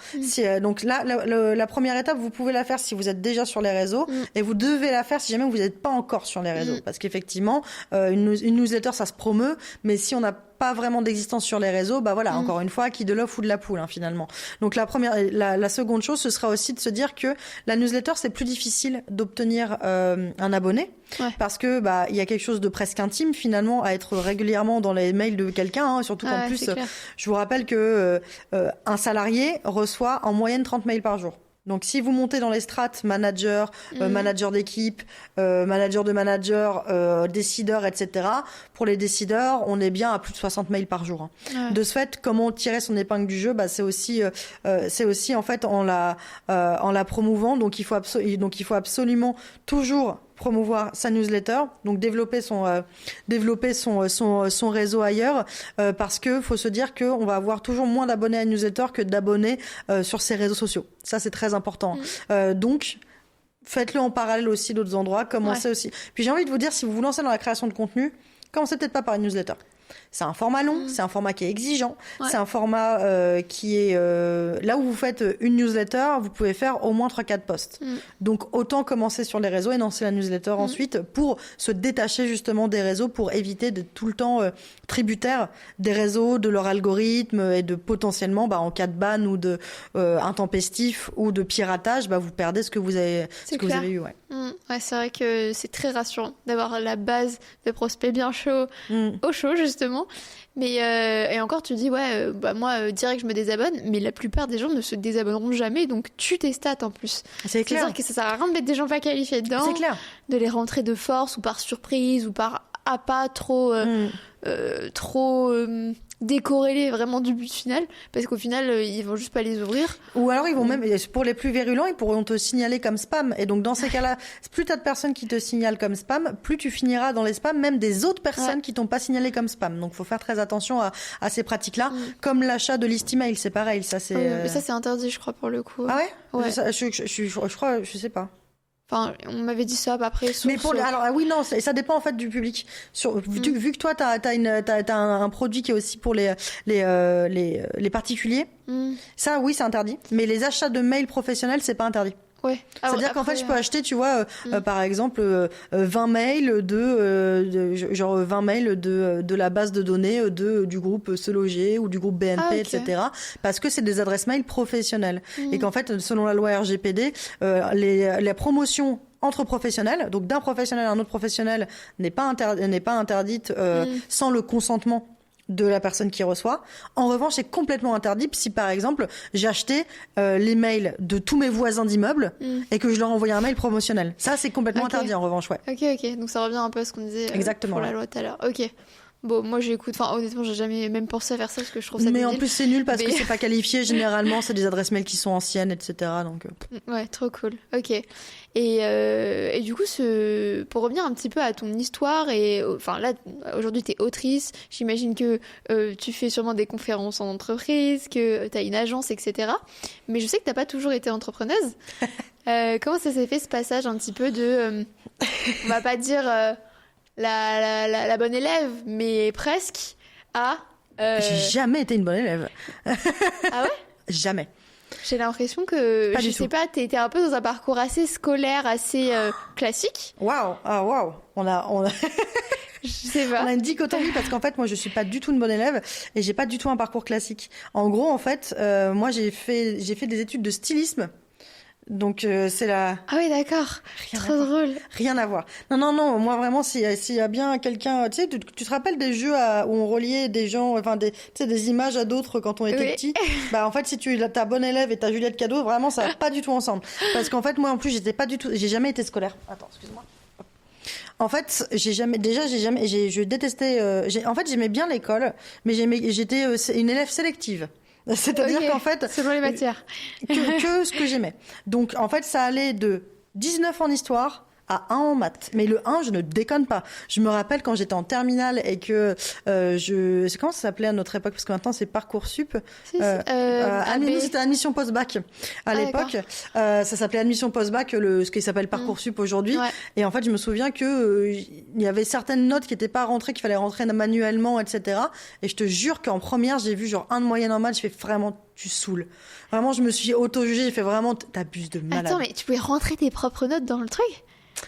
Donc là, la première étape, vous pouvez la faire si vous êtes déjà sur les réseaux et vous devez la faire si jamais vous n'êtes pas encore sur les réseaux. Parce qu'effectivement, une newsletter, ça se promeut, mais si on n'a pas vraiment d'existence sur les réseaux, bah voilà, encore une fois, qui de l'œuf ou de la poule, finalement. Donc la seconde chose, ce sera aussi de se dire que la newsletter, c'est plus difficile d'obtenir un abonné. Ouais. Parce que il y a quelque chose de presque intime finalement à être régulièrement dans les mails de quelqu'un, surtout qu'en plus je vous rappelle que un salarié reçoit en moyenne 30 mails par jour. Donc si vous montez dans les strates manager, manager d'équipe, manager de manager, décideur, etc. Pour les décideurs, on est bien à plus de 60 mails par jour. Ouais. De ce fait, comment tirer son épingle du jeu, c'est aussi en fait en la promouvant. Donc il faut absolument toujours promouvoir sa newsletter, donc développer son réseau ailleurs, parce que faut se dire que on va avoir toujours moins d'abonnés à une newsletter que d'abonnés sur ses réseaux sociaux. Ça c'est très important. Donc faites-le en parallèle aussi d'autres endroits, commencez aussi. Puis j'ai envie de vous dire, si vous vous lancez dans la création de contenu, commencez peut-être pas par une newsletter. C'est un format long, c'est un format qui est exigeant, c'est un format qui est... là où vous faites une newsletter, vous pouvez faire au moins 3-4 posts. Donc autant commencer sur les réseaux et lancer la newsletter ensuite pour se détacher justement des réseaux, pour éviter d'être tout le temps tributaire des réseaux, de leur algorithme et de potentiellement, en cas de ban ou de intempestif ou de piratage, vous perdez ce que vous avez eu. Ouais. Ouais, c'est vrai que c'est très rassurant d'avoir la base de prospects bien chauds, au chaud justement. Mais et encore tu dis moi direct je me désabonne, mais la plupart des gens ne se désabonneront jamais, donc tu tes stats en plus. C'est clair. C'est-à-dire que ça sert à rien de mettre des gens pas qualifiés dedans. C'est clair. De les rentrer de force ou par surprise ou par appât trop décorrélés vraiment du but final, parce qu'au final ils vont juste pas les ouvrir, ou alors ils vont même, pour les plus virulents, ils pourront te signaler comme spam, et donc dans ces cas-là, plus t'as de personnes qui te signalent comme spam, plus tu finiras dans les spams même des autres personnes qui t'ont pas signalé comme spam. Donc faut faire très attention à ces pratiques-là, comme l'achat de list email, c'est pareil, ça c'est mais ça c'est interdit je crois pour le coup. Ah ouais, je crois, je sais pas. Enfin, on m'avait dit ça après. Mais alors oui, non, ça dépend en fait du public. Vu que toi t'as un produit qui est aussi pour les particuliers. Ça oui, c'est interdit. Mais les achats de mails professionnels, c'est pas interdit. Ouais. C'est-à-dire qu'en fait, je peux acheter, tu vois, par exemple, 20 mails genre 20 mails de la base de données du groupe Se Loger ou du groupe BNP, etc. Parce que c'est des adresses mail professionnelles. Et qu'en fait, selon la loi RGPD, les promotions entre professionnels, donc d'un professionnel à un autre professionnel, n'est pas interdite sans le consentement de la personne qui reçoit. En revanche, c'est complètement interdit si, par exemple, j'ai acheté les mails de tous mes voisins d'immeuble et que je leur envoyais un mail promotionnel. Ça, c'est complètement interdit, en revanche, ouais. Ok. Donc ça revient un peu à ce qu'on disait pour la loi tout à l'heure. Ok. Bon, moi j'écoute, honnêtement, j'ai jamais même pensé à faire ça parce que je trouve ça débile. Mais en plus, c'est nul parce que c'est pas qualifié. Généralement, c'est des adresses mail qui sont anciennes, etc. Donc... Ouais, trop cool. Ok. Et du coup, pour revenir un petit peu à ton histoire, là, aujourd'hui, t'es autrice. J'imagine que tu fais sûrement des conférences en entreprise, que t'as une agence, etc. Mais je sais que t'as pas toujours été entrepreneuse. Comment ça s'est fait ce passage un petit peu de, on va pas dire la bonne élève, mais presque, à... J'ai jamais été une bonne élève. Ah ouais? Jamais. J'ai l'impression que, je sais pas, t'étais un peu dans un parcours assez scolaire, assez classique. Waouh, on a... Je sais pas. On a une dichotomie parce qu'en fait, moi, je suis pas du tout une bonne élève et j'ai pas du tout un parcours classique. En gros, en fait, moi, j'ai fait des études de stylisme. Donc c'est la... Ah oui, d'accord. Trop drôle. Rien à voir. Non. Moi vraiment, s'il y a bien quelqu'un, tu sais, tu te rappelles des jeux où on reliait des gens, enfin des images à d'autres quand on était petit. En fait, si tu ta bonne élève et ta Juliette Cadeau, vraiment, ça va pas du tout ensemble. Parce qu'en fait, moi en plus, j'ai jamais été scolaire. Attends, excuse-moi. En fait, je détestais. En fait, j'aimais bien l'école, mais j'étais une élève sélective. C'est-à-dire qu'en fait, selon les matières, que ce que j'aimais. Donc, en fait, ça allait de 19 en histoire à 1 en maths. Mais le 1, je ne déconne pas. Je me rappelle quand j'étais en terminale et que comment ça s'appelait à notre époque? Parce que maintenant, c'est Parcoursup. C'était admission post-bac à l'époque. Ça s'appelait admission post-bac, ce qui s'appelle Parcoursup aujourd'hui. Ouais. Et en fait, je me souviens que il y avait certaines notes qui n'étaient pas rentrées, qu'il fallait rentrer manuellement, etc. Et je te jure qu'en première, j'ai vu genre 1 de moyenne en maths. Je fais vraiment... Tu saoules. Vraiment, je me suis auto-jugée. J'ai fait vraiment... T'abuses de malade. Attends, mais tu pouvais rentrer tes propres notes dans le truc?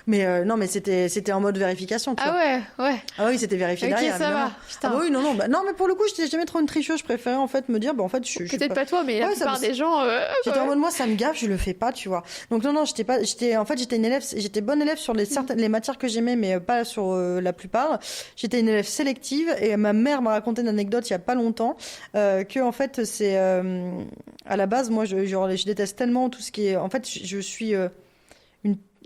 Mais non, mais c'était en mode vérification. Tu vois. Ouais. Ah oui, c'était vérifié derrière. Ok, ça va. Putain. Ah oui, non, mais pour le coup, j'étais jamais trop une tricheuse. Je préférais en fait me dire, en fait, je suis peut-être pas toi, mais la plupart des gens. J'étais en mode moi, ça me gaffe, je le fais pas, tu vois. Donc non, j'étais bonne élève sur les matières que j'aimais, mais pas sur la plupart. J'étais une élève sélective et ma mère m'a raconté une anecdote il y a pas longtemps que en fait c'est à la base, moi, je déteste tellement tout ce qui est. En fait, je suis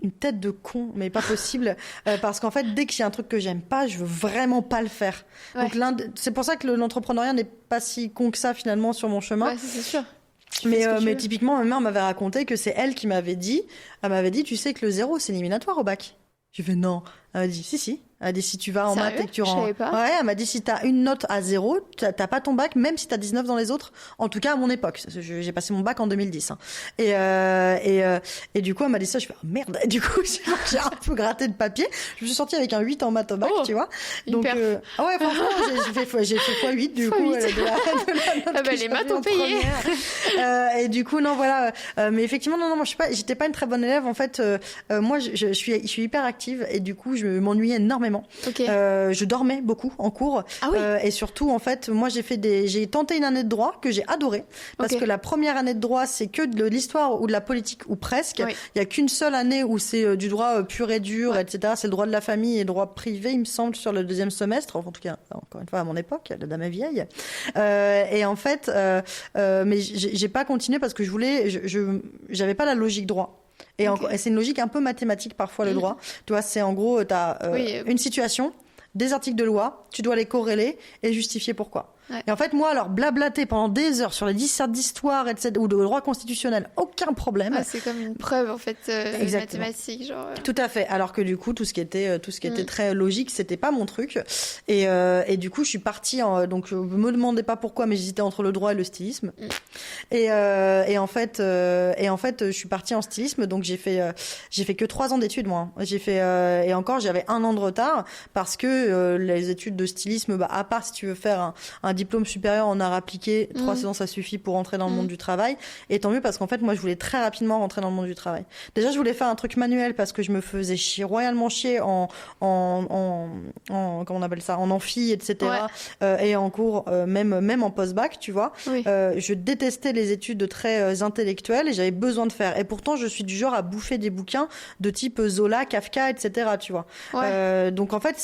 une tête de con, mais pas possible, parce qu'en fait, dès qu'il y a un truc que j'aime pas, je veux vraiment pas le faire. Ouais. Donc c'est pour ça que l'entrepreneuriat n'est pas si con que ça finalement sur mon chemin. Ouais, c'est sûr. Mais typiquement, ma mère m'avait raconté que c'est elle qui m'avait dit, tu sais que le 0 c'est éliminatoire au bac. J'ai fait non. Elle m'a dit si. Elle m'a dit si tu vas en maths et que tu rentres. Ouais, elle m'a dit si t'as une note à 0, t'as pas ton bac, même si t'as 19 dans les autres. En tout cas, à mon époque. J'ai passé mon bac en 2010. Hein. Et du coup, elle m'a dit ça. Je fais oh, merde. Et du coup, j'ai un peu gratté de papier. Je me suis sortie avec un 8 en maths au bac, tu vois. Donc, ouais, franchement, j'ai fait x8 du coup. Les maths ont payé. Et du coup, non, voilà. Mais effectivement, non, moi, j'étais pas une très bonne élève. En fait, moi, je suis hyper active et du coup, je m'ennuyais énormément. Okay. Je dormais beaucoup en cours. Ah oui. Et surtout, en fait, moi, j'ai tenté une année de droit que j'ai adorée. Parce que la première année de droit, c'est que de l'histoire ou de la politique ou presque. Oui. Il y a qu'une seule année où c'est du droit pur et dur, etc. C'est le droit de la famille et le droit privé, il me semble, sur le deuxième semestre. Enfin, en tout cas, encore une fois, à mon époque, la dame est vieille. Et en fait, mais j'ai pas continué parce que j'avais pas la logique droit. Et c'est une logique un peu mathématique parfois, le droit. Tu vois, c'est en gros, tu as une situation, des articles de loi, tu dois les corréler et justifier pourquoi. Ouais. Et en fait, moi, alors, blablater pendant des heures sur les dissertes d'histoire, etc., ou de droit constitutionnel, aucun problème. Ah, c'est comme une preuve, en fait, mathématique, genre. Tout à fait. Alors que du coup, tout ce qui était très logique, c'était pas mon truc. Et du coup, je suis partie donc, je me demandais pas pourquoi, mais j'hésitais entre le droit et le stylisme. Et en fait, je suis partie en stylisme, donc j'ai fait que 3 ans d'études, moi. Et encore, j'avais 1 an de retard, parce que les études de stylisme, à part si tu veux faire un diplôme supérieur en art appliqué, 3 saisons ça suffit pour rentrer dans le monde du travail. Et tant mieux parce qu'en fait moi je voulais très rapidement rentrer dans le monde du travail. Déjà je voulais faire un truc manuel parce que je me faisais royalement chier en comment on appelle ça, en amphi, etc. Ouais. Et en cours, même en post-bac, tu vois. Oui. Je détestais les études très intellectuelles et j'avais besoin de faire. Et pourtant je suis du genre à bouffer des bouquins de type Zola, Kafka, etc. Tu vois. Ouais. Donc en fait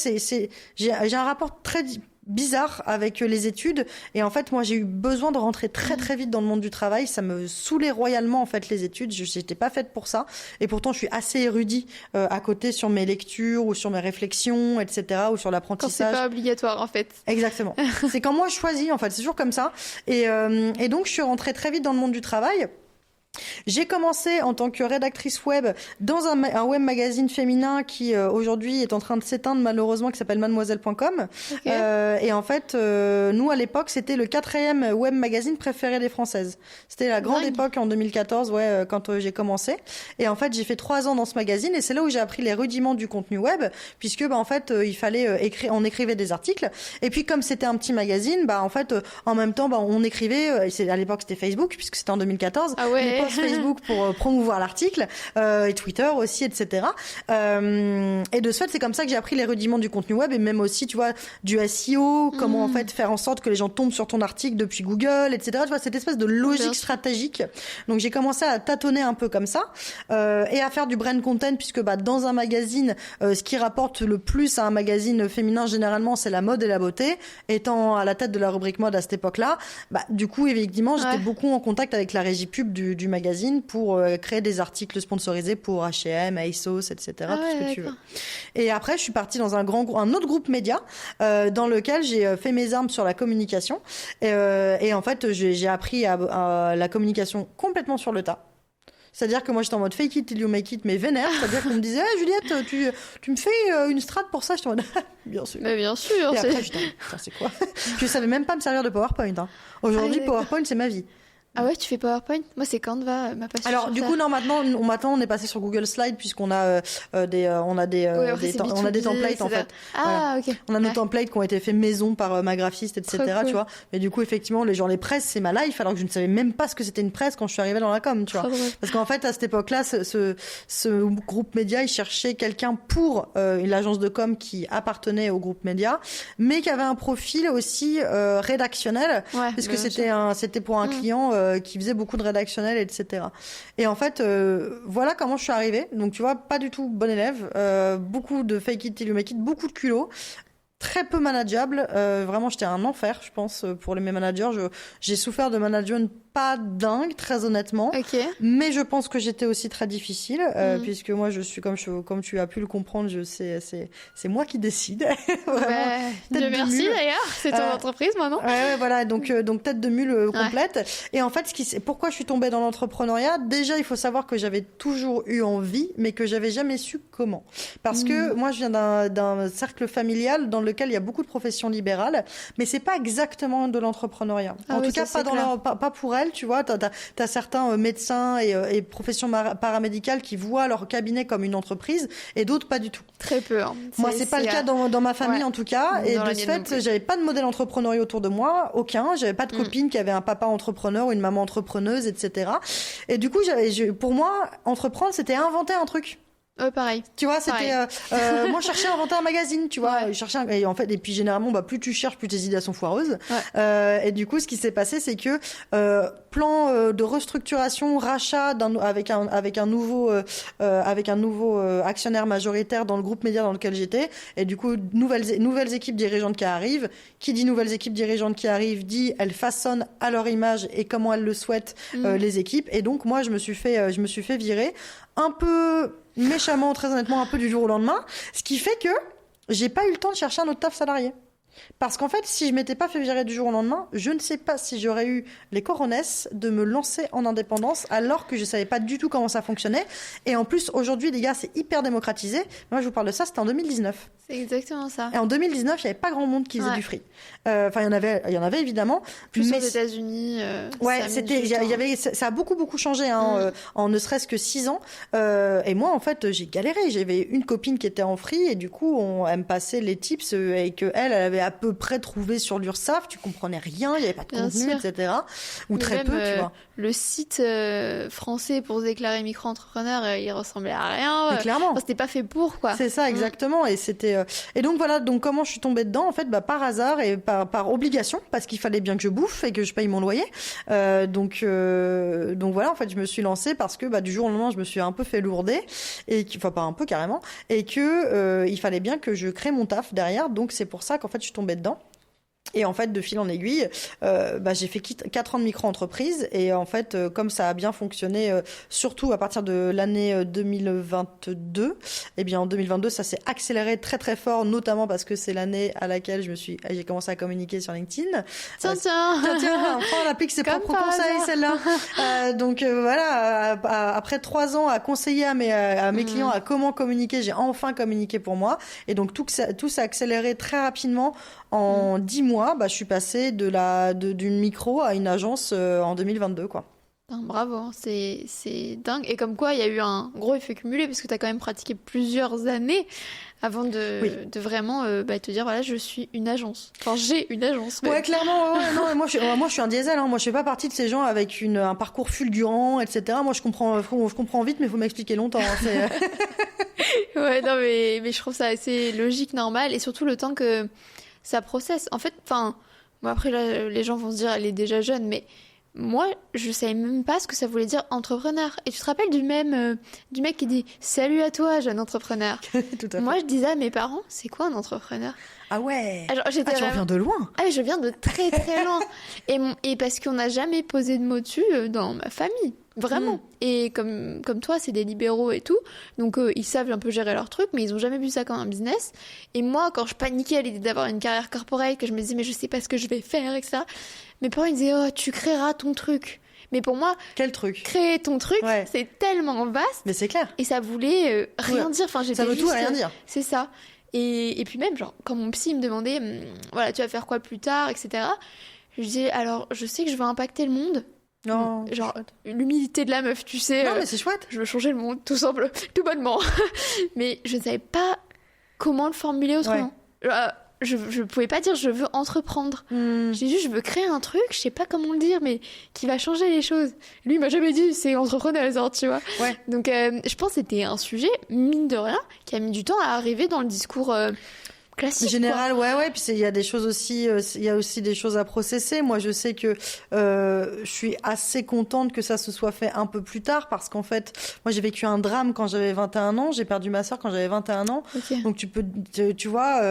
j'ai un rapport très bizarre avec les études et en fait moi j'ai eu besoin de rentrer très très vite dans le monde du travail. Ça me saoulait royalement en fait les études, j'étais pas faite pour ça et pourtant je suis assez érudite à côté sur mes lectures ou sur mes réflexions, etc., ou sur l'apprentissage. Quand c'est pas obligatoire en fait. Exactement. C'est quand moi je choisis en fait, c'est toujours comme ça et donc je suis rentrée très vite dans le monde du travail. J'ai commencé en tant que rédactrice web dans un web magazine féminin qui aujourd'hui est en train de s'éteindre malheureusement, qui s'appelle mademoiselle.com. Okay. Et en fait, nous à l'époque, c'était le 4e web magazine préféré des Françaises. C'était la grande époque en 2014, quand j'ai commencé. Et en fait, j'ai fait 3 ans dans ce magazine et c'est là où j'ai appris les rudiments du contenu web, puisque en fait, il fallait on écrivait des articles. Et puis comme c'était un petit magazine, en fait, en même temps, on écrivait. À l'époque, c'était Facebook, puisque c'était en 2014. Ah ouais. Facebook pour promouvoir l'article et Twitter aussi, etc. Et de ce fait, c'est comme ça que j'ai appris les rudiments du contenu web et même aussi, tu vois, du SEO, comment en fait faire en sorte que les gens tombent sur ton article depuis Google, etc. Tu vois, cette espèce de logique stratégique. Donc j'ai commencé à tâtonner un peu comme ça et à faire du brand content puisque dans un magazine, ce qui rapporte le plus à un magazine féminin généralement, c'est la mode et la beauté. Étant à la tête de la rubrique mode à cette époque-là, du coup, effectivement, j'étais beaucoup en contact avec la régie pub du du magazine pour créer des articles sponsorisés pour H&M, ASOS, etc. Ah tout ce que ouais, tu veux. d'accord. Et après, je suis partie dans un autre groupe média dans lequel j'ai fait mes armes sur la communication. Et en fait, j'ai appris à la communication complètement sur le tas. C'est-à-dire que moi, j'étais en mode fake it till you make it, mais vénère. C'est-à-dire qu'on me disait, hey, Juliette, tu me fais une strat pour ça. J'étais en mode, bien sûr. Mais bien sûr. Et après, j'étais, putain, c'est quoi? Je savais même pas me servir de PowerPoint. Hein. Aujourd'hui, d'accord. PowerPoint, c'est ma vie. Ah ouais, tu fais PowerPoint? Moi, c'est Canva, ma passion. Alors sur du ça. coup non maintenant on est passé sur Google Slide puisqu'on a des après, c'est on a des B2B, templates en etc. fait. Ah, ok. On a nos Ouais. templates qui ont été faits maison par ma graphiste, etc. Trop cool. Tu vois. Mais du coup, effectivement, les presses, c'est ma life, alors que je ne savais même pas ce que c'était une presse quand je suis arrivée dans la com, tu vois. Trop drôle. Parce qu'en fait, à cette époque-là, ce groupe média, il cherchait quelqu'un pour l'agence de com qui appartenait au groupe média, mais qui avait un profil aussi rédactionnel, Ouais, parce que bien sûr. c'était pour un client qui faisait beaucoup de rédactionnel, etc. Et en fait, voilà comment je suis arrivée. Donc, tu vois, pas du tout bon élève, beaucoup de fake it till you make it, beaucoup de culot. Très peu manageable, vraiment j'étais un enfer je pense pour mes managers, j'ai souffert de management pas dingue très honnêtement, Ok. mais je pense que j'étais aussi très difficile puisque moi je suis comme tu as pu le comprendre, c'est moi qui décide. Vraiment, Bah, tête Dieu de merci mule. d'ailleurs, c'est ton entreprise maintenant. Ouais, voilà, donc tête de mule complète. Et en fait, pourquoi je suis tombée dans l'entrepreneuriat? Déjà, il faut savoir que j'avais toujours eu envie, mais que j'avais jamais su comment. Parce que moi, je viens d'un cercle familial dans lequel il y a beaucoup de professions libérales, mais c'est pas exactement de l'entrepreneuriat. Ah En oui, tout cas, ça, pas c'est clair. pas pour elles, tu vois. T'as certains médecins et professions paramédicales qui voient leur cabinet comme une entreprise, et d'autres pas du tout. Très peu. Hein. Moi, c'est pas le cas dans ma famille, ouais. en tout cas. Et Dans la de ce mienne non fait, plus. j'avais pas de modèle entrepreneurial autour de moi, aucun. J'avais pas de copine qui avait un papa entrepreneur ou une maman entrepreneuse, etc. Et du coup, pour moi, entreprendre, c'était inventer un truc. Ouais, pareil. Tu vois, c'était moi je cherchais à inventer un magazine, tu vois, Ouais. je cherchais et en fait et puis généralement plus tu cherches, plus tes idées sont foireuses. Et du coup, ce qui s'est passé, c'est que plan de restructuration, rachat avec un nouveau actionnaire majoritaire dans le groupe média dans lequel j'étais, et du coup nouvelles équipes dirigeantes qui arrivent. Qui dit nouvelles équipes dirigeantes qui arrivent dit elles façonnent à leur image et comment elles le souhaitent les équipes. Et donc moi je me suis fait virer un peu méchamment, très honnêtement, un peu du jour au lendemain, ce qui fait que j'ai pas eu le temps de chercher un autre taf salarié. Parce qu'en fait, si je m'étais pas fait virer du jour au lendemain, je ne sais pas si j'aurais eu les coronesses de me lancer en indépendance alors que je savais pas du tout comment ça fonctionnait. Et en plus, aujourd'hui, les gars, c'est hyper démocratisé. Moi, je vous parle de ça, c'était en 2019. C'est exactement ça. Et en 2019, il y avait pas grand monde qui faisait du free. Enfin, il y en avait évidemment. Plus mais aux États-Unis. ouais, ça a beaucoup changé, hein, en ne serait-ce que 6 ans. Et moi, en fait, j'ai galéré. J'avais une copine qui était en free et du coup, elle me passait les tips et que elle avait à peu près trouvé sur l'URSSAF. Tu comprenais rien, il y avait pas de Bien contenu, sûr. etc. Ou Mais très même, peu, tu vois. Le site français pour se déclarer micro-entrepreneur, il ressemblait à rien. Mais clairement. Enfin, c'était pas fait pour, quoi. C'est ça, exactement. Et c'était et donc voilà. Donc comment je suis tombée dedans, en fait, par hasard et par obligation, parce qu'il fallait bien que je bouffe et que je paye mon loyer. Donc voilà, en fait, je me suis lancée parce que du jour au lendemain, je me suis un peu fait lourder enfin pas un peu carrément, et que il fallait bien que je crée mon taf derrière. Donc c'est pour ça qu'en fait, je suis tombée dedans. Et en fait, de fil en aiguille, j'ai fait 4 ans de micro-entreprise. Et en fait, comme ça a bien fonctionné, surtout à partir de l'année 2022, eh bien, en 2022, ça s'est accéléré très, très fort, notamment parce que c'est l'année à laquelle j'ai commencé à communiquer sur LinkedIn. Tiens. Tiens, enfin, on applique ses Comme propres par conseils, hasard. celle-là. Donc, voilà, après 3 ans à conseiller à mes clients à comment communiquer, j'ai enfin communiqué pour moi. Et donc, tout s'est accéléré très rapidement. En 10 mois, je suis passée d'une micro à une agence en 2022, quoi. Bravo, hein. C'est dingue. Et comme quoi, il y a eu un gros effet cumulé, parce que tu as quand même pratiqué plusieurs années avant de vraiment te dire, voilà, je suis une agence. Enfin, j'ai une agence. Même. Ouais, clairement. Ouais, non, moi, je suis un diesel. Hein. Moi, je fais pas partie de ces gens avec un parcours fulgurant, etc. Moi, je comprends vite, mais il faut m'expliquer longtemps. Hein. Ouais, non, mais je trouve ça assez logique, normal, et surtout le temps que ça processe. En fait, après, là, les gens vont se dire, elle est déjà jeune, mais moi, je savais même pas ce que ça voulait dire entrepreneur. Et tu te rappelles du mec qui dit « Salut à toi, jeune entrepreneur ». Tout à fait. Moi, je disais à mes parents, c'est quoi un entrepreneur ? Ah ouais. Alors, Tu reviens de loin. Ah, je viens de très très loin. Et parce qu'on n'a jamais posé de mots dessus dans ma famille. Vraiment. Et comme toi, c'est des libéraux et tout. Donc, ils savent un peu gérer leur truc, mais ils ont jamais vu ça comme un business. Et moi, quand je paniquais à l'idée d'avoir une carrière corporate, que je me disais, mais je sais pas ce que je vais faire, etc. Mes parents, ils disaient, oh, tu créeras ton truc. Mais pour moi, quel truc? Créer ton truc, c'est tellement vaste. Mais c'est clair. Et ça voulait rien dire. Enfin, ça veut tout rien dire. C'est ça. Et puis même, genre, quand mon psy me demandait, voilà, tu vas faire quoi plus tard, etc. Je disais, alors, je sais que je veux impacter le monde. Non, genre, l'humilité de la meuf, tu sais. Non, mais c'est chouette. Je veux changer le monde, tout simple, tout bonnement. Mais je ne savais pas comment le formuler autrement. Je pouvais pas dire je veux entreprendre. J'ai dit je veux créer un truc, je sais pas comment le dire, mais qui va changer les choses. Lui, il m'a jamais dit c'est entrepreneuse, hein, tu vois. Donc, je pense que c'était un sujet, mine de rien, qui a mis du temps à arriver dans le discours classique. Général, ouais. Puis il y a des choses aussi, il y a aussi des choses à processer. Moi, je sais que je suis assez contente que ça se soit fait un peu plus tard parce qu'en fait, moi, j'ai vécu un drame quand j'avais 21 ans. J'ai perdu ma sœur quand j'avais 21 ans. Donc, tu vois,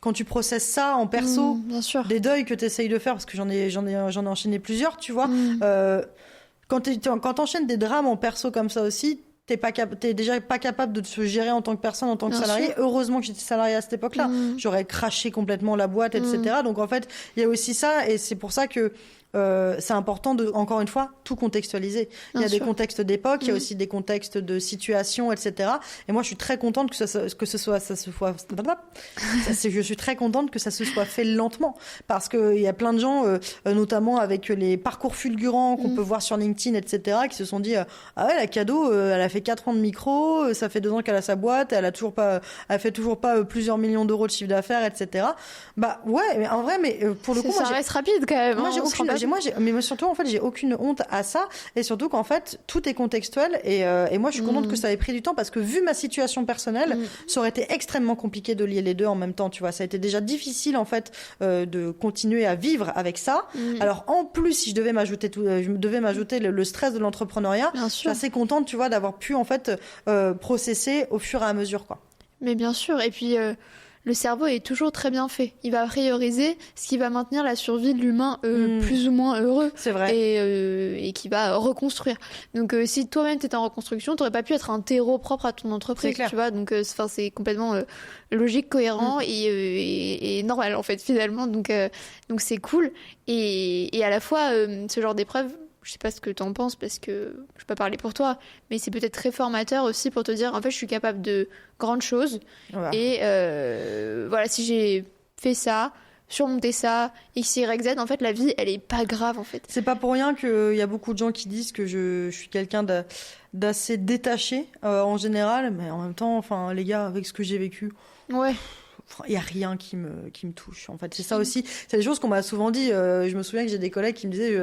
quand tu processes ça en perso, bien sûr. Des deuils que tu essayes de faire, parce que j'en ai enchaîné plusieurs, tu vois. Quand t'enchaînes des drames en perso comme ça aussi, t'es déjà pas capable de te gérer en tant que personne, en tant que salarié. Sûr. Heureusement que j'étais salarié à cette époque-là. J'aurais craché complètement la boîte, etc. Donc en fait, il y a aussi ça, et c'est pour ça que c'est important de, encore une fois, tout contextualiser. Il y a des contextes d'époque, il y a aussi des contextes de situation, etc. Et moi, je suis très contente je suis très contente que ça se soit fait lentement, parce que il y a plein de gens, notamment avec les parcours fulgurants qu'on peut voir sur LinkedIn, etc., qui se sont dit ah ouais, la Cadeau, elle a fait 4 ans de micro, ça fait 2 ans qu'elle a sa boîte, elle fait toujours pas plusieurs millions d'euros de chiffre d'affaires, etc. Bah ouais, mais en vrai, pour le coup, ça reste rapide quand même. Moi, mais surtout, en fait, j'ai aucune honte à ça. Et surtout qu'en fait, tout est contextuel. Et moi, je suis contente que ça ait pris du temps, parce que vu ma situation personnelle, ça aurait été extrêmement compliqué de lier les deux en même temps. Tu vois, ça a été déjà difficile, en fait, de continuer à vivre avec ça. Alors, en plus, si je devais m'ajouter le stress de l'entrepreneuriat, je suis assez contente, tu vois, d'avoir pu, en fait, processer au fur et à mesure, quoi. Mais bien sûr. Et puis, le cerveau est toujours très bien fait. Il va prioriser ce qui va maintenir la survie de l'humain plus ou moins heureux. C'est vrai. Et qui va reconstruire. Donc, si toi-même t'étais en reconstruction, t'aurais pas pu être un terreau propre à ton entreprise, tu vois. Donc, c'est complètement logique, cohérent et normal, en fait, finalement. Donc c'est cool. Et à la fois, ce genre d'épreuve, je sais pas ce que t'en penses, parce que je peux pas parler pour toi, mais c'est peut-être très formateur aussi pour te dire, en fait, je suis capable de grandes choses. Voilà. Et voilà, si j'ai fait ça, surmonté ça, X, Y, Z, en fait, la vie, elle est pas grave, en fait. C'est pas pour rien qu'il y a beaucoup de gens qui disent que je suis quelqu'un d'assez détaché, en général, mais en même temps, enfin, les gars, avec ce que j'ai vécu... Ouais. Il n'y a rien qui me touche, en fait. C'est ça aussi. C'est des choses qu'on m'a souvent dit. Je me souviens que j'ai des collègues qui me disaient,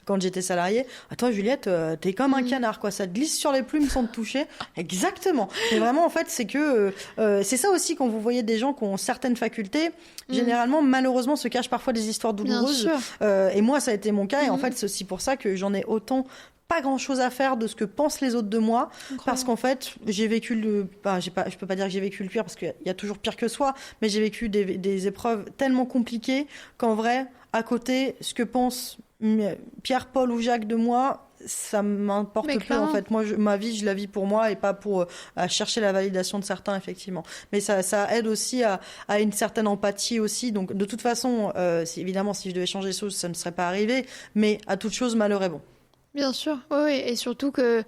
quand j'étais salariée, « Toi, Juliette, t'es comme un canard, quoi. Ça te glisse sur les plumes sans te toucher. » Exactement. Mais vraiment, en fait, c'est que... c'est ça aussi, quand vous voyez des gens qui ont certaines facultés, généralement, malheureusement, se cachent parfois des histoires douloureuses. Et moi, ça a été mon cas. Et en fait, c'est aussi pour ça que j'en ai autant... pas grand chose à faire de ce que pensent les autres de moi, parce qu'en fait j'ai vécu je peux pas dire que j'ai vécu le pire, parce qu'il y a toujours pire que soi, mais j'ai vécu des épreuves tellement compliquées qu'en vrai, à côté, ce que pensent Pierre, Paul ou Jacques de moi, ça m'importe peu, en fait. Moi, ma vie, je la vis pour moi et pas pour à chercher la validation de certains, effectivement. Mais ça aide aussi à une certaine empathie aussi. Donc, de toute façon, évidemment, si je devais changer les choses, ça ne serait pas arrivé. Mais à toute chose, malheur est bon. Bien sûr, oui. Et surtout que,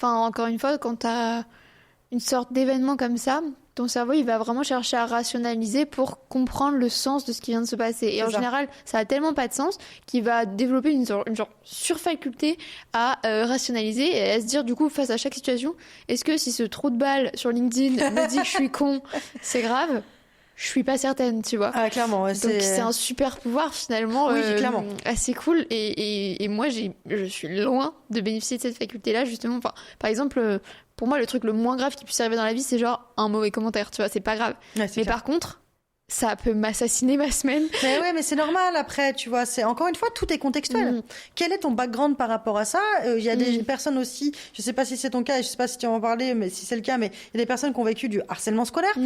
encore une fois, quand tu as une sorte d'événement comme ça, ton cerveau, il va vraiment chercher à rationaliser pour comprendre le sens de ce qui vient de se passer. Et en général, ça a tellement pas de sens qu'il va développer une genre surfaculté à rationaliser et à se dire, du coup, face à chaque situation, est-ce que si ce trou de balle sur LinkedIn me dit que je suis con, c'est grave ? Je suis pas certaine, tu vois. Ah, clairement. Ouais, donc c'est un super pouvoir, finalement. Oui, clairement. Assez cool. Et moi, je suis loin de bénéficier de cette faculté-là, justement. Par exemple, pour moi, le truc le moins grave qui puisse arriver dans la vie, c'est genre un mauvais commentaire, tu vois. C'est pas grave. Ouais, mais clair. Par contre, ça peut m'assassiner ma semaine. Mais ouais, mais c'est normal après, tu vois. C'est encore une fois, tout est contextuel. Quel est ton background par rapport à ça ? Il y a des personnes aussi, je sais pas si c'est ton cas, et je sais pas si tu en parlais, mais si c'est le cas, mais il y a des personnes qui ont vécu du harcèlement scolaire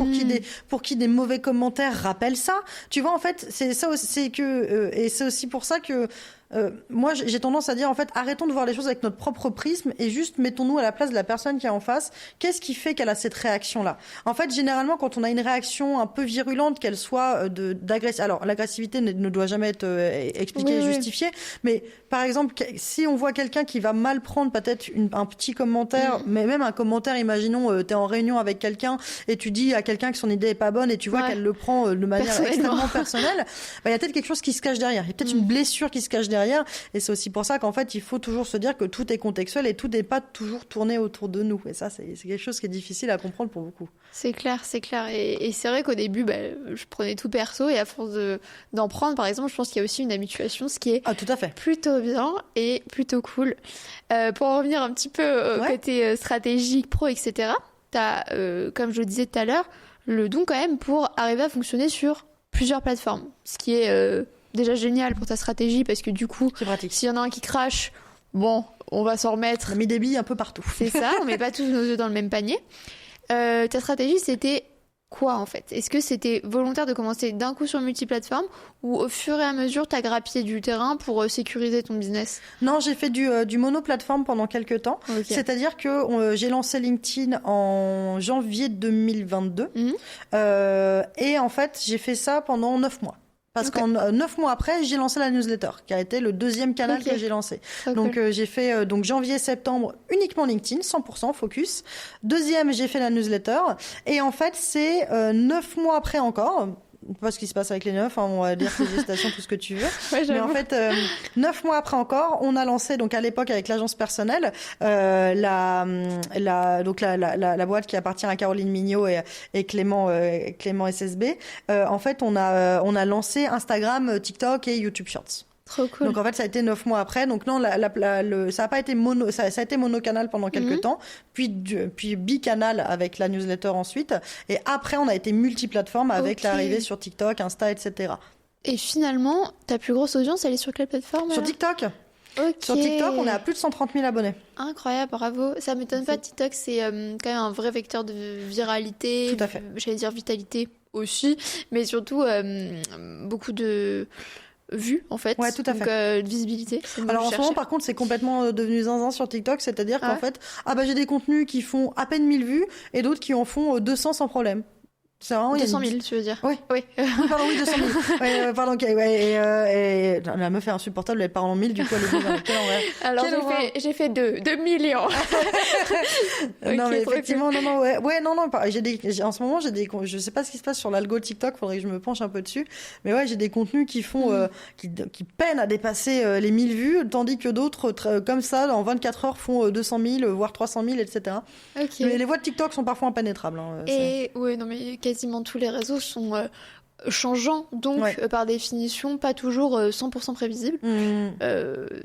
pour qui des mauvais commentaires rappellent ça. Tu vois, en fait, c'est ça aussi, et c'est aussi pour ça que moi j'ai tendance à dire en fait arrêtons de voir les choses avec notre propre prisme et juste mettons-nous à la place de la personne qui est en face. Qu'est-ce qui fait qu'elle a cette réaction-là? En fait, généralement, quand on a une réaction un peu virulente, qu'elle soit d'agressivité, alors l'agressivité ne doit jamais être expliquée et justifiée, mais par exemple, si on voit quelqu'un qui va mal prendre peut-être un petit commentaire, mais même un commentaire, imaginons, t'es en réunion avec quelqu'un et tu dis à quelqu'un que son idée est pas bonne et tu vois qu'elle le prend de manière extrêmement personnelle, il y a peut-être quelque chose qui se cache derrière. Il y a peut-être une blessure qui se cache derrière. Et c'est aussi pour ça qu'en fait, il faut toujours se dire que tout est contextuel et tout n'est pas toujours tourné autour de nous. Et ça, c'est quelque chose qui est difficile à comprendre pour beaucoup. C'est clair. Et c'est vrai qu'au début, je prenais tout perso et à force d'en prendre, par exemple, je pense qu'il y a aussi une habituation, ce qui est tout à fait. Plutôt bien et plutôt cool. Pour en revenir un petit peu au côté stratégique, pro, etc., t'as, comme je le disais tout à l'heure, le don quand même pour arriver à fonctionner sur plusieurs plateformes. Ce qui est déjà génial pour ta stratégie parce que du coup, s'il y en a un qui crache, bon, on va s'en remettre. On a mis des billes un peu partout. C'est ça, on met pas tous nos œufs dans le même panier. Ta stratégie, c'était quoi en fait? Est-ce que c'était volontaire de commencer d'un coup sur multiplateforme ou au fur et à mesure t'as grappillé du terrain pour sécuriser ton business? Non, j'ai fait du monoplateforme pendant quelques temps. Okay. C'est-à-dire que j'ai lancé LinkedIn en janvier 2022 et en fait j'ai fait ça pendant 9 mois. Parce qu'en 9 mois après, j'ai lancé la newsletter, qui a été le deuxième canal que j'ai lancé. Donc j'ai fait janvier-septembre uniquement LinkedIn, 100% focus. Deuxième, j'ai fait la newsletter. Et en fait, c'est 9 mois après encore. Pas ce qui se passe avec les 9, on va dire ces gestations, tout ce que tu veux. Mais en fait, 9 mois après encore, on a lancé, donc à l'époque avec l'agence personnelle, la boîte qui appartient à Caroline Mignot et Clément SSB. En fait, on a lancé Instagram, TikTok et YouTube Shorts. Trop cool. Donc en fait ça a été 9 mois après. Donc non, ça a pas été ça a été monocanal pendant quelques temps, puis bicanal avec la newsletter ensuite, et après on a été multiplateforme avec l'arrivée sur TikTok, Insta, etc. Et finalement, ta plus grosse audience, elle est sur quelle plateforme? Sur TikTok. Sur TikTok, on est à plus de 130 000 abonnés. Incroyable, bravo. Ça m'étonne pas. TikTok, c'est quand même un vrai vecteur de viralité. Tout à fait. J'allais dire vitalité aussi, mais surtout beaucoup de vue en fait. Ouais, tout à fait. De visibilité. Alors en ce moment par contre c'est complètement devenu zinzin sur TikTok, c'est-à-dire qu'en fait j'ai des contenus qui font à peine 1000 vues et d'autres qui en font 200 sans problème. C'est vraiment 200 000, tu veux dire? Oui. Pardon, 200 000. Pardon, et la meuf est insupportable, elle parle en 1000, du coup, elle est dans quel envers. Alors, j'ai fait 2 millions. Non, mais effectivement, non, en ce moment, je sais pas ce qui se passe sur l'algo TikTok, faudrait que je me penche un peu dessus. Mais ouais, j'ai des contenus qui font, qui peinent à dépasser les 1000 vues, tandis que d'autres, comme ça, en 24 heures, font 200 000, voire 300 000, etc. Mais les voix de TikTok sont parfois impénétrables. Ouais, non, mais quasiment tous les réseaux sont changeants, donc par définition pas toujours 100% prévisibles.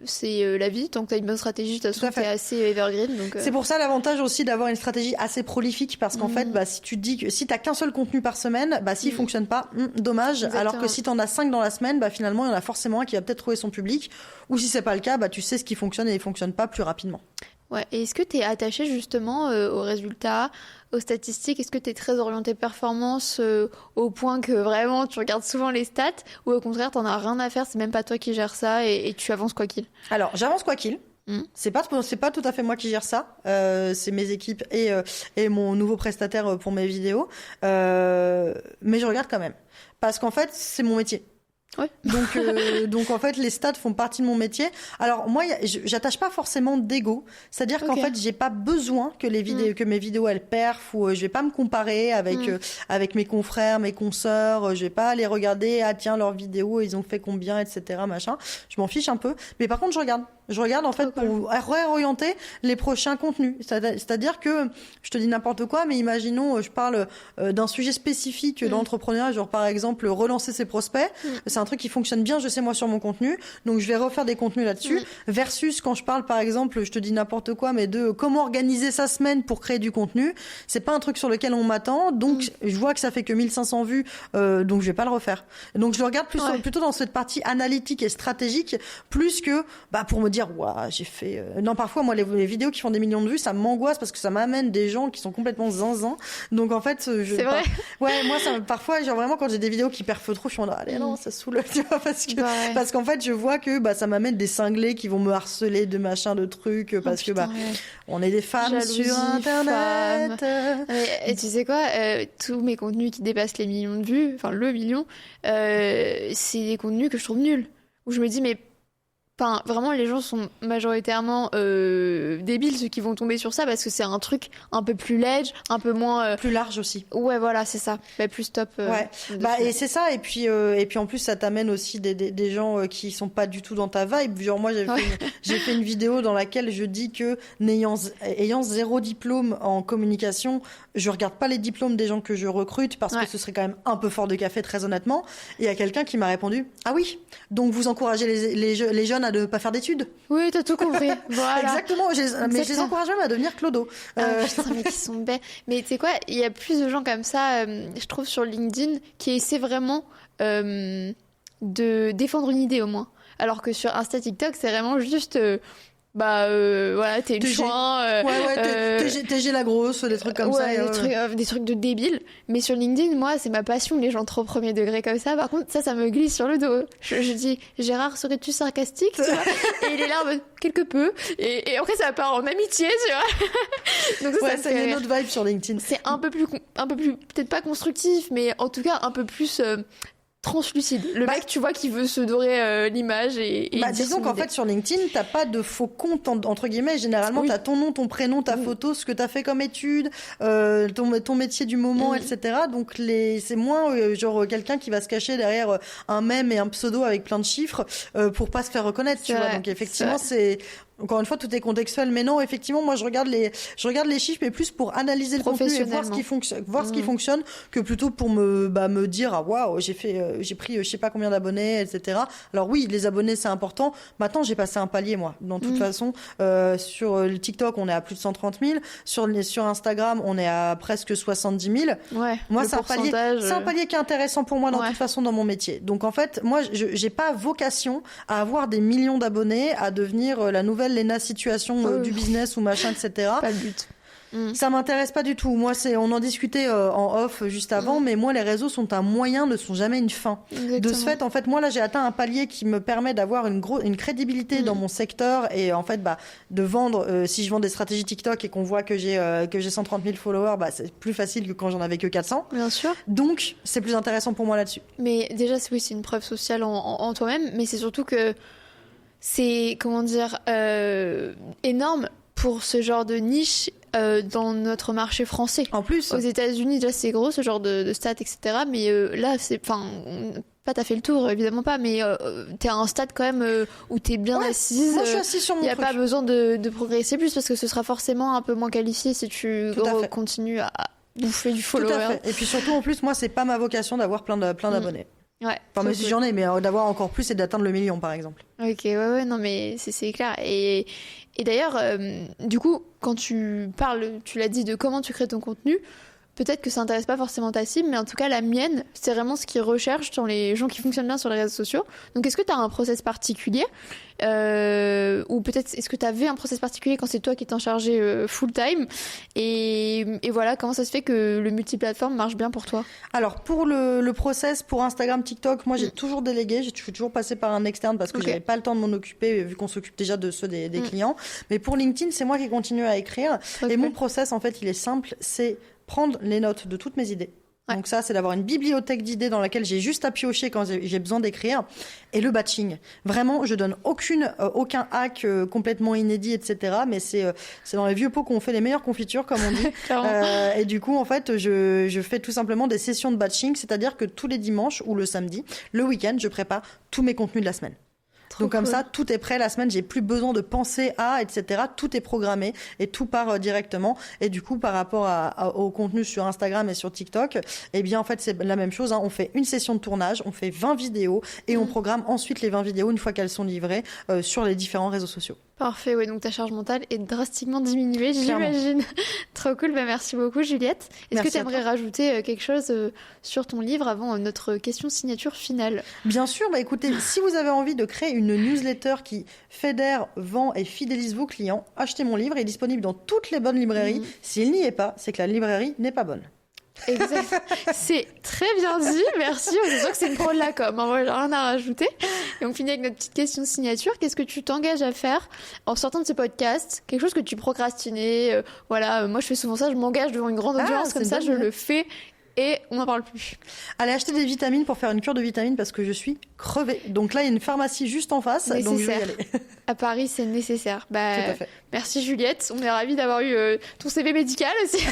C'est la vie, tant que tu as une bonne stratégie, de toute façon t'es assez evergreen. Donc, c'est pour ça l'avantage aussi d'avoir une stratégie assez prolifique, parce qu'en fait, si tu te dis que si t'as qu'un seul contenu par semaine, s'il fonctionne pas, dommage. Exactement. Alors que si t'en as 5 dans la semaine, finalement il y en a forcément un qui va peut-être trouver son public, ou si c'est pas le cas, tu sais ce qui fonctionne et ne fonctionne pas plus rapidement. Ouais, et est-ce que tu es attaché justement aux résultats, aux statistiques? Est-ce que tu es très orienté performance au point que vraiment tu regardes souvent les stats, ou au contraire t'en as rien à faire, c'est même pas toi qui gères ça et tu avances quoi qu'il? Alors j'avance quoi qu'il. C'est pas tout à fait moi qui gère ça, c'est mes équipes et mon nouveau prestataire pour mes vidéos, mais je regarde quand même, parce qu'en fait c'est mon métier. Ouais. Donc en fait les stats font partie de mon métier. Alors moi j'attache pas forcément d'ego, c'est-à-dire qu'en fait j'ai pas besoin que que mes vidéos elles perfent, ou je vais pas me comparer avec mes confrères, mes consoeurs, je vais pas aller regarder tiens leurs vidéos ils ont fait combien, etc. machin. Je m'en fiche un peu, mais par contre je regarde en fait pour réorienter les prochains contenus. C'est-à-dire que, je te dis n'importe quoi, mais imaginons, je parle d'un sujet spécifique d'entrepreneuriat, genre par exemple relancer ses prospects. C'est un truc qui fonctionne bien, je sais moi, sur mon contenu. Donc je vais refaire des contenus là-dessus. Versus quand je parle par exemple, je te dis n'importe quoi, mais de comment organiser sa semaine pour créer du contenu. C'est pas un truc sur lequel on m'attend. Donc je vois que ça fait que 1500 vues, donc je vais pas le refaire. Donc je le regarde plutôt dans cette partie analytique et stratégique, plus que pour me dire dire waouh, j'ai fait non, parfois moi les vidéos qui font des millions de vues, ça m'angoisse parce que ça m'amène des gens qui sont complètement zinzin. Donc en fait, c'est vrai. Ouais, moi ça parfois genre vraiment quand j'ai des vidéos qui perfent trop, je suis en mode allez non, ça saoule, tu vois, parce qu'en fait, je vois que ça m'amène des cinglés qui vont me harceler de machin de trucs parce que on est des femmes jalousie, sur internet. Et tu sais quoi, tous mes contenus qui dépassent les millions de vues, enfin le million, c'est des contenus que je trouve nuls. Où je me dis mais enfin, vraiment, les gens sont majoritairement débiles, ceux qui vont tomber sur ça, parce que c'est un truc un peu plus ledge, un peu moins... Plus large aussi. Ouais, voilà, c'est ça. Plus top. Ouais. Et c'est ça. Et puis en plus, ça t'amène aussi des gens qui sont pas du tout dans ta vibe. Genre, moi, j'ai fait une vidéo dans laquelle je dis que ayant 0 diplôme en communication, je regarde pas les diplômes des gens que je recrute parce que ce serait quand même un peu fort de café, très honnêtement. Et il y a quelqu'un qui m'a répondu, ah oui, donc vous encouragez les jeunes à ne pas faire d'études. Oui, t'as tout compris. Voilà. Exactement. Mais je les encourage même à devenir clodo. Putain, mais qui sont bêtes. Mais tu sais quoi, il y a plus de gens comme ça, je trouve, sur LinkedIn, qui essaient vraiment de défendre une idée au moins. Alors que sur Insta, TikTok, c'est vraiment juste... voilà, t'es une chouin. TG la grosse, des trucs comme ça. Des trucs de débiles. Mais sur LinkedIn, moi, c'est ma passion, les gens trop premier degré comme ça. Par contre, ça me glisse sur le dos. Je dis, Gérard, serais-tu sarcastique, tu vois? Et il est là en mode, quelque peu. Et après, ça part en amitié, tu vois. Donc ça y a une autre vibe sur LinkedIn. C'est un peu plus, peut-être pas constructif, mais en tout cas, un peu plus... translucide. Le mec, tu vois, qui veut se dorer l'image et disons qu'en fait, sur LinkedIn, t'as pas de faux compte, entre guillemets. Généralement, t'as ton nom, ton prénom, ta photo, ce que t'as fait comme étude, ton métier du moment, etc. Donc, c'est moins genre quelqu'un qui va se cacher derrière un mème et un pseudo avec plein de chiffres pour pas se faire reconnaître, tu vois. Donc, effectivement, c'est... Encore une fois, tout est contextuel, mais non, effectivement, moi, je regarde les chiffres, mais plus pour analyser le contenu et voir ce qui fonctionne, que plutôt pour me dire, ah, waouh, j'ai pris, je sais pas combien d'abonnés, etc. Alors oui, les abonnés, c'est important. Maintenant, j'ai passé un palier, moi. Dans toute façon, sur le TikTok, on est à plus de 130 000. Sur Instagram, on est à presque 70 000. Ouais. Moi, c'est un palier qui est intéressant pour moi, toute façon, dans mon métier. Donc, en fait, moi, j'ai pas vocation à avoir des millions d'abonnés, à devenir la nouvelle Léna Situation du business ou machin, etc. Pas le but. Ça m'intéresse pas du tout. Moi, on en discutait en off juste avant, mais moi, les réseaux sont un moyen, ne sont jamais une fin. Exactement. De ce fait, en fait, moi, là, j'ai atteint un palier qui me permet d'avoir une crédibilité dans mon secteur et en fait, de vendre. Si je vends des stratégies TikTok et qu'on voit que j'ai 130 000 followers, c'est plus facile que quand j'en avais que 400. Bien sûr. Donc, c'est plus intéressant pour moi là-dessus. Mais déjà, c'est une preuve sociale en toi-même, mais c'est surtout que c'est, comment dire, énorme pour ce genre de niche dans notre marché français. En plus, aux États-Unis, déjà, c'est gros ce genre de stats, etc. Mais là, c'est, enfin, pas t'as fait le tour, évidemment pas, mais t'es à un stade quand même où t'es bien assise. Moi, je suis assise sur mon truc. Il n'y a pas besoin de progresser plus parce que ce sera forcément un peu moins qualifié si tu continues à bouffer du follower. Tout à fait. Et puis surtout, en plus, moi, c'est pas ma vocation d'avoir plein d'abonnés. Ouais. Enfin, même si j'en ai, mais d'avoir encore plus et d'atteindre le million, par exemple. Ok, ouais, non, mais c'est clair. Et d'ailleurs, du coup, quand tu parles, tu l'as dit, de comment tu crées ton contenu, peut-être que ça intéresse pas forcément ta cible, mais en tout cas, la mienne, c'est vraiment ce qu'ils recherchent dans les gens qui fonctionnent bien sur les réseaux sociaux. Donc, est-ce que tu as un process particulier ou peut-être, est-ce que tu avais un process particulier quand c'est toi qui t'en chargeais full-time et voilà, comment ça se fait que le multiplateforme marche bien pour toi? Alors, pour le process, pour Instagram, TikTok, moi, j'ai toujours délégué. Je suis toujours passée par un externe parce que j'avais pas le temps de m'en occuper, vu qu'on s'occupe déjà de ceux des clients. Mais pour LinkedIn, c'est moi qui continue à écrire. Et mon process, en fait, il est simple. C'est prendre les notes de toutes mes idées. Ouais. Donc ça, c'est d'avoir une bibliothèque d'idées dans laquelle j'ai juste à piocher quand j'ai besoin d'écrire. Et le batching. Vraiment, je donne aucun hack complètement inédit, etc. Mais c'est dans les vieux pots qu'on fait les meilleures confitures, comme on dit. Et du coup, en fait, je fais tout simplement des sessions de batching, c'est-à-dire que tous les dimanches ou le samedi, le week-end, je prépare tous mes contenus de la semaine. Donc comme ça, tout est prêt la semaine, j'ai plus besoin de penser à, etc. Tout est programmé et tout part directement. Et du coup, par rapport au contenu sur Instagram et sur TikTok, eh bien en fait c'est la même chose. On fait une session de tournage, on fait 20 vidéos et on programme ensuite les 20 vidéos une fois qu'elles sont livrées sur les différents réseaux sociaux. Parfait, ouais, donc ta charge mentale est drastiquement diminuée, Clairement. j'imagine. Trop cool, merci beaucoup Juliette. Est-ce Merci que tu à toi. aimerais rajouter quelque chose sur ton livre avant notre question signature finale? Bien sûr, écoutez, si vous avez envie de créer une newsletter qui fédère, vend et fidélise vos clients, achetez mon livre, il est disponible dans toutes les bonnes librairies. S'il n'y est pas, c'est que la librairie n'est pas bonne. Exact. C'est très bien dit, merci. C'est sûr que c'est une pro de la com, hein, moi j'ai rien à rajouter. Et on finit avec notre petite question signature. Qu'est-ce que tu t'engages à faire en sortant de ce podcast? Quelque chose que tu procrastinais, moi je fais souvent ça, je m'engage devant une grande audience, comme ça je le fais et on n'en parle plus. Allez acheter des vitamines pour faire une cure de vitamines parce que je suis crevée. Donc là, il y a une pharmacie juste en face, donc je vais y aller. À Paris, c'est nécessaire. Tout à fait. Merci Juliette, on est ravis d'avoir eu ton CV médical aussi.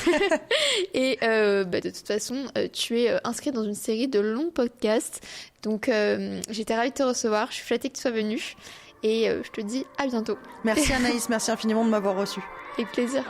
Et de toute façon, tu es inscrite dans une série de longs podcasts. Donc j'étais ravie de te recevoir, je suis flattée que tu sois venue. Et je te dis à bientôt. Merci Anaïs, merci infiniment de m'avoir reçue. Avec plaisir.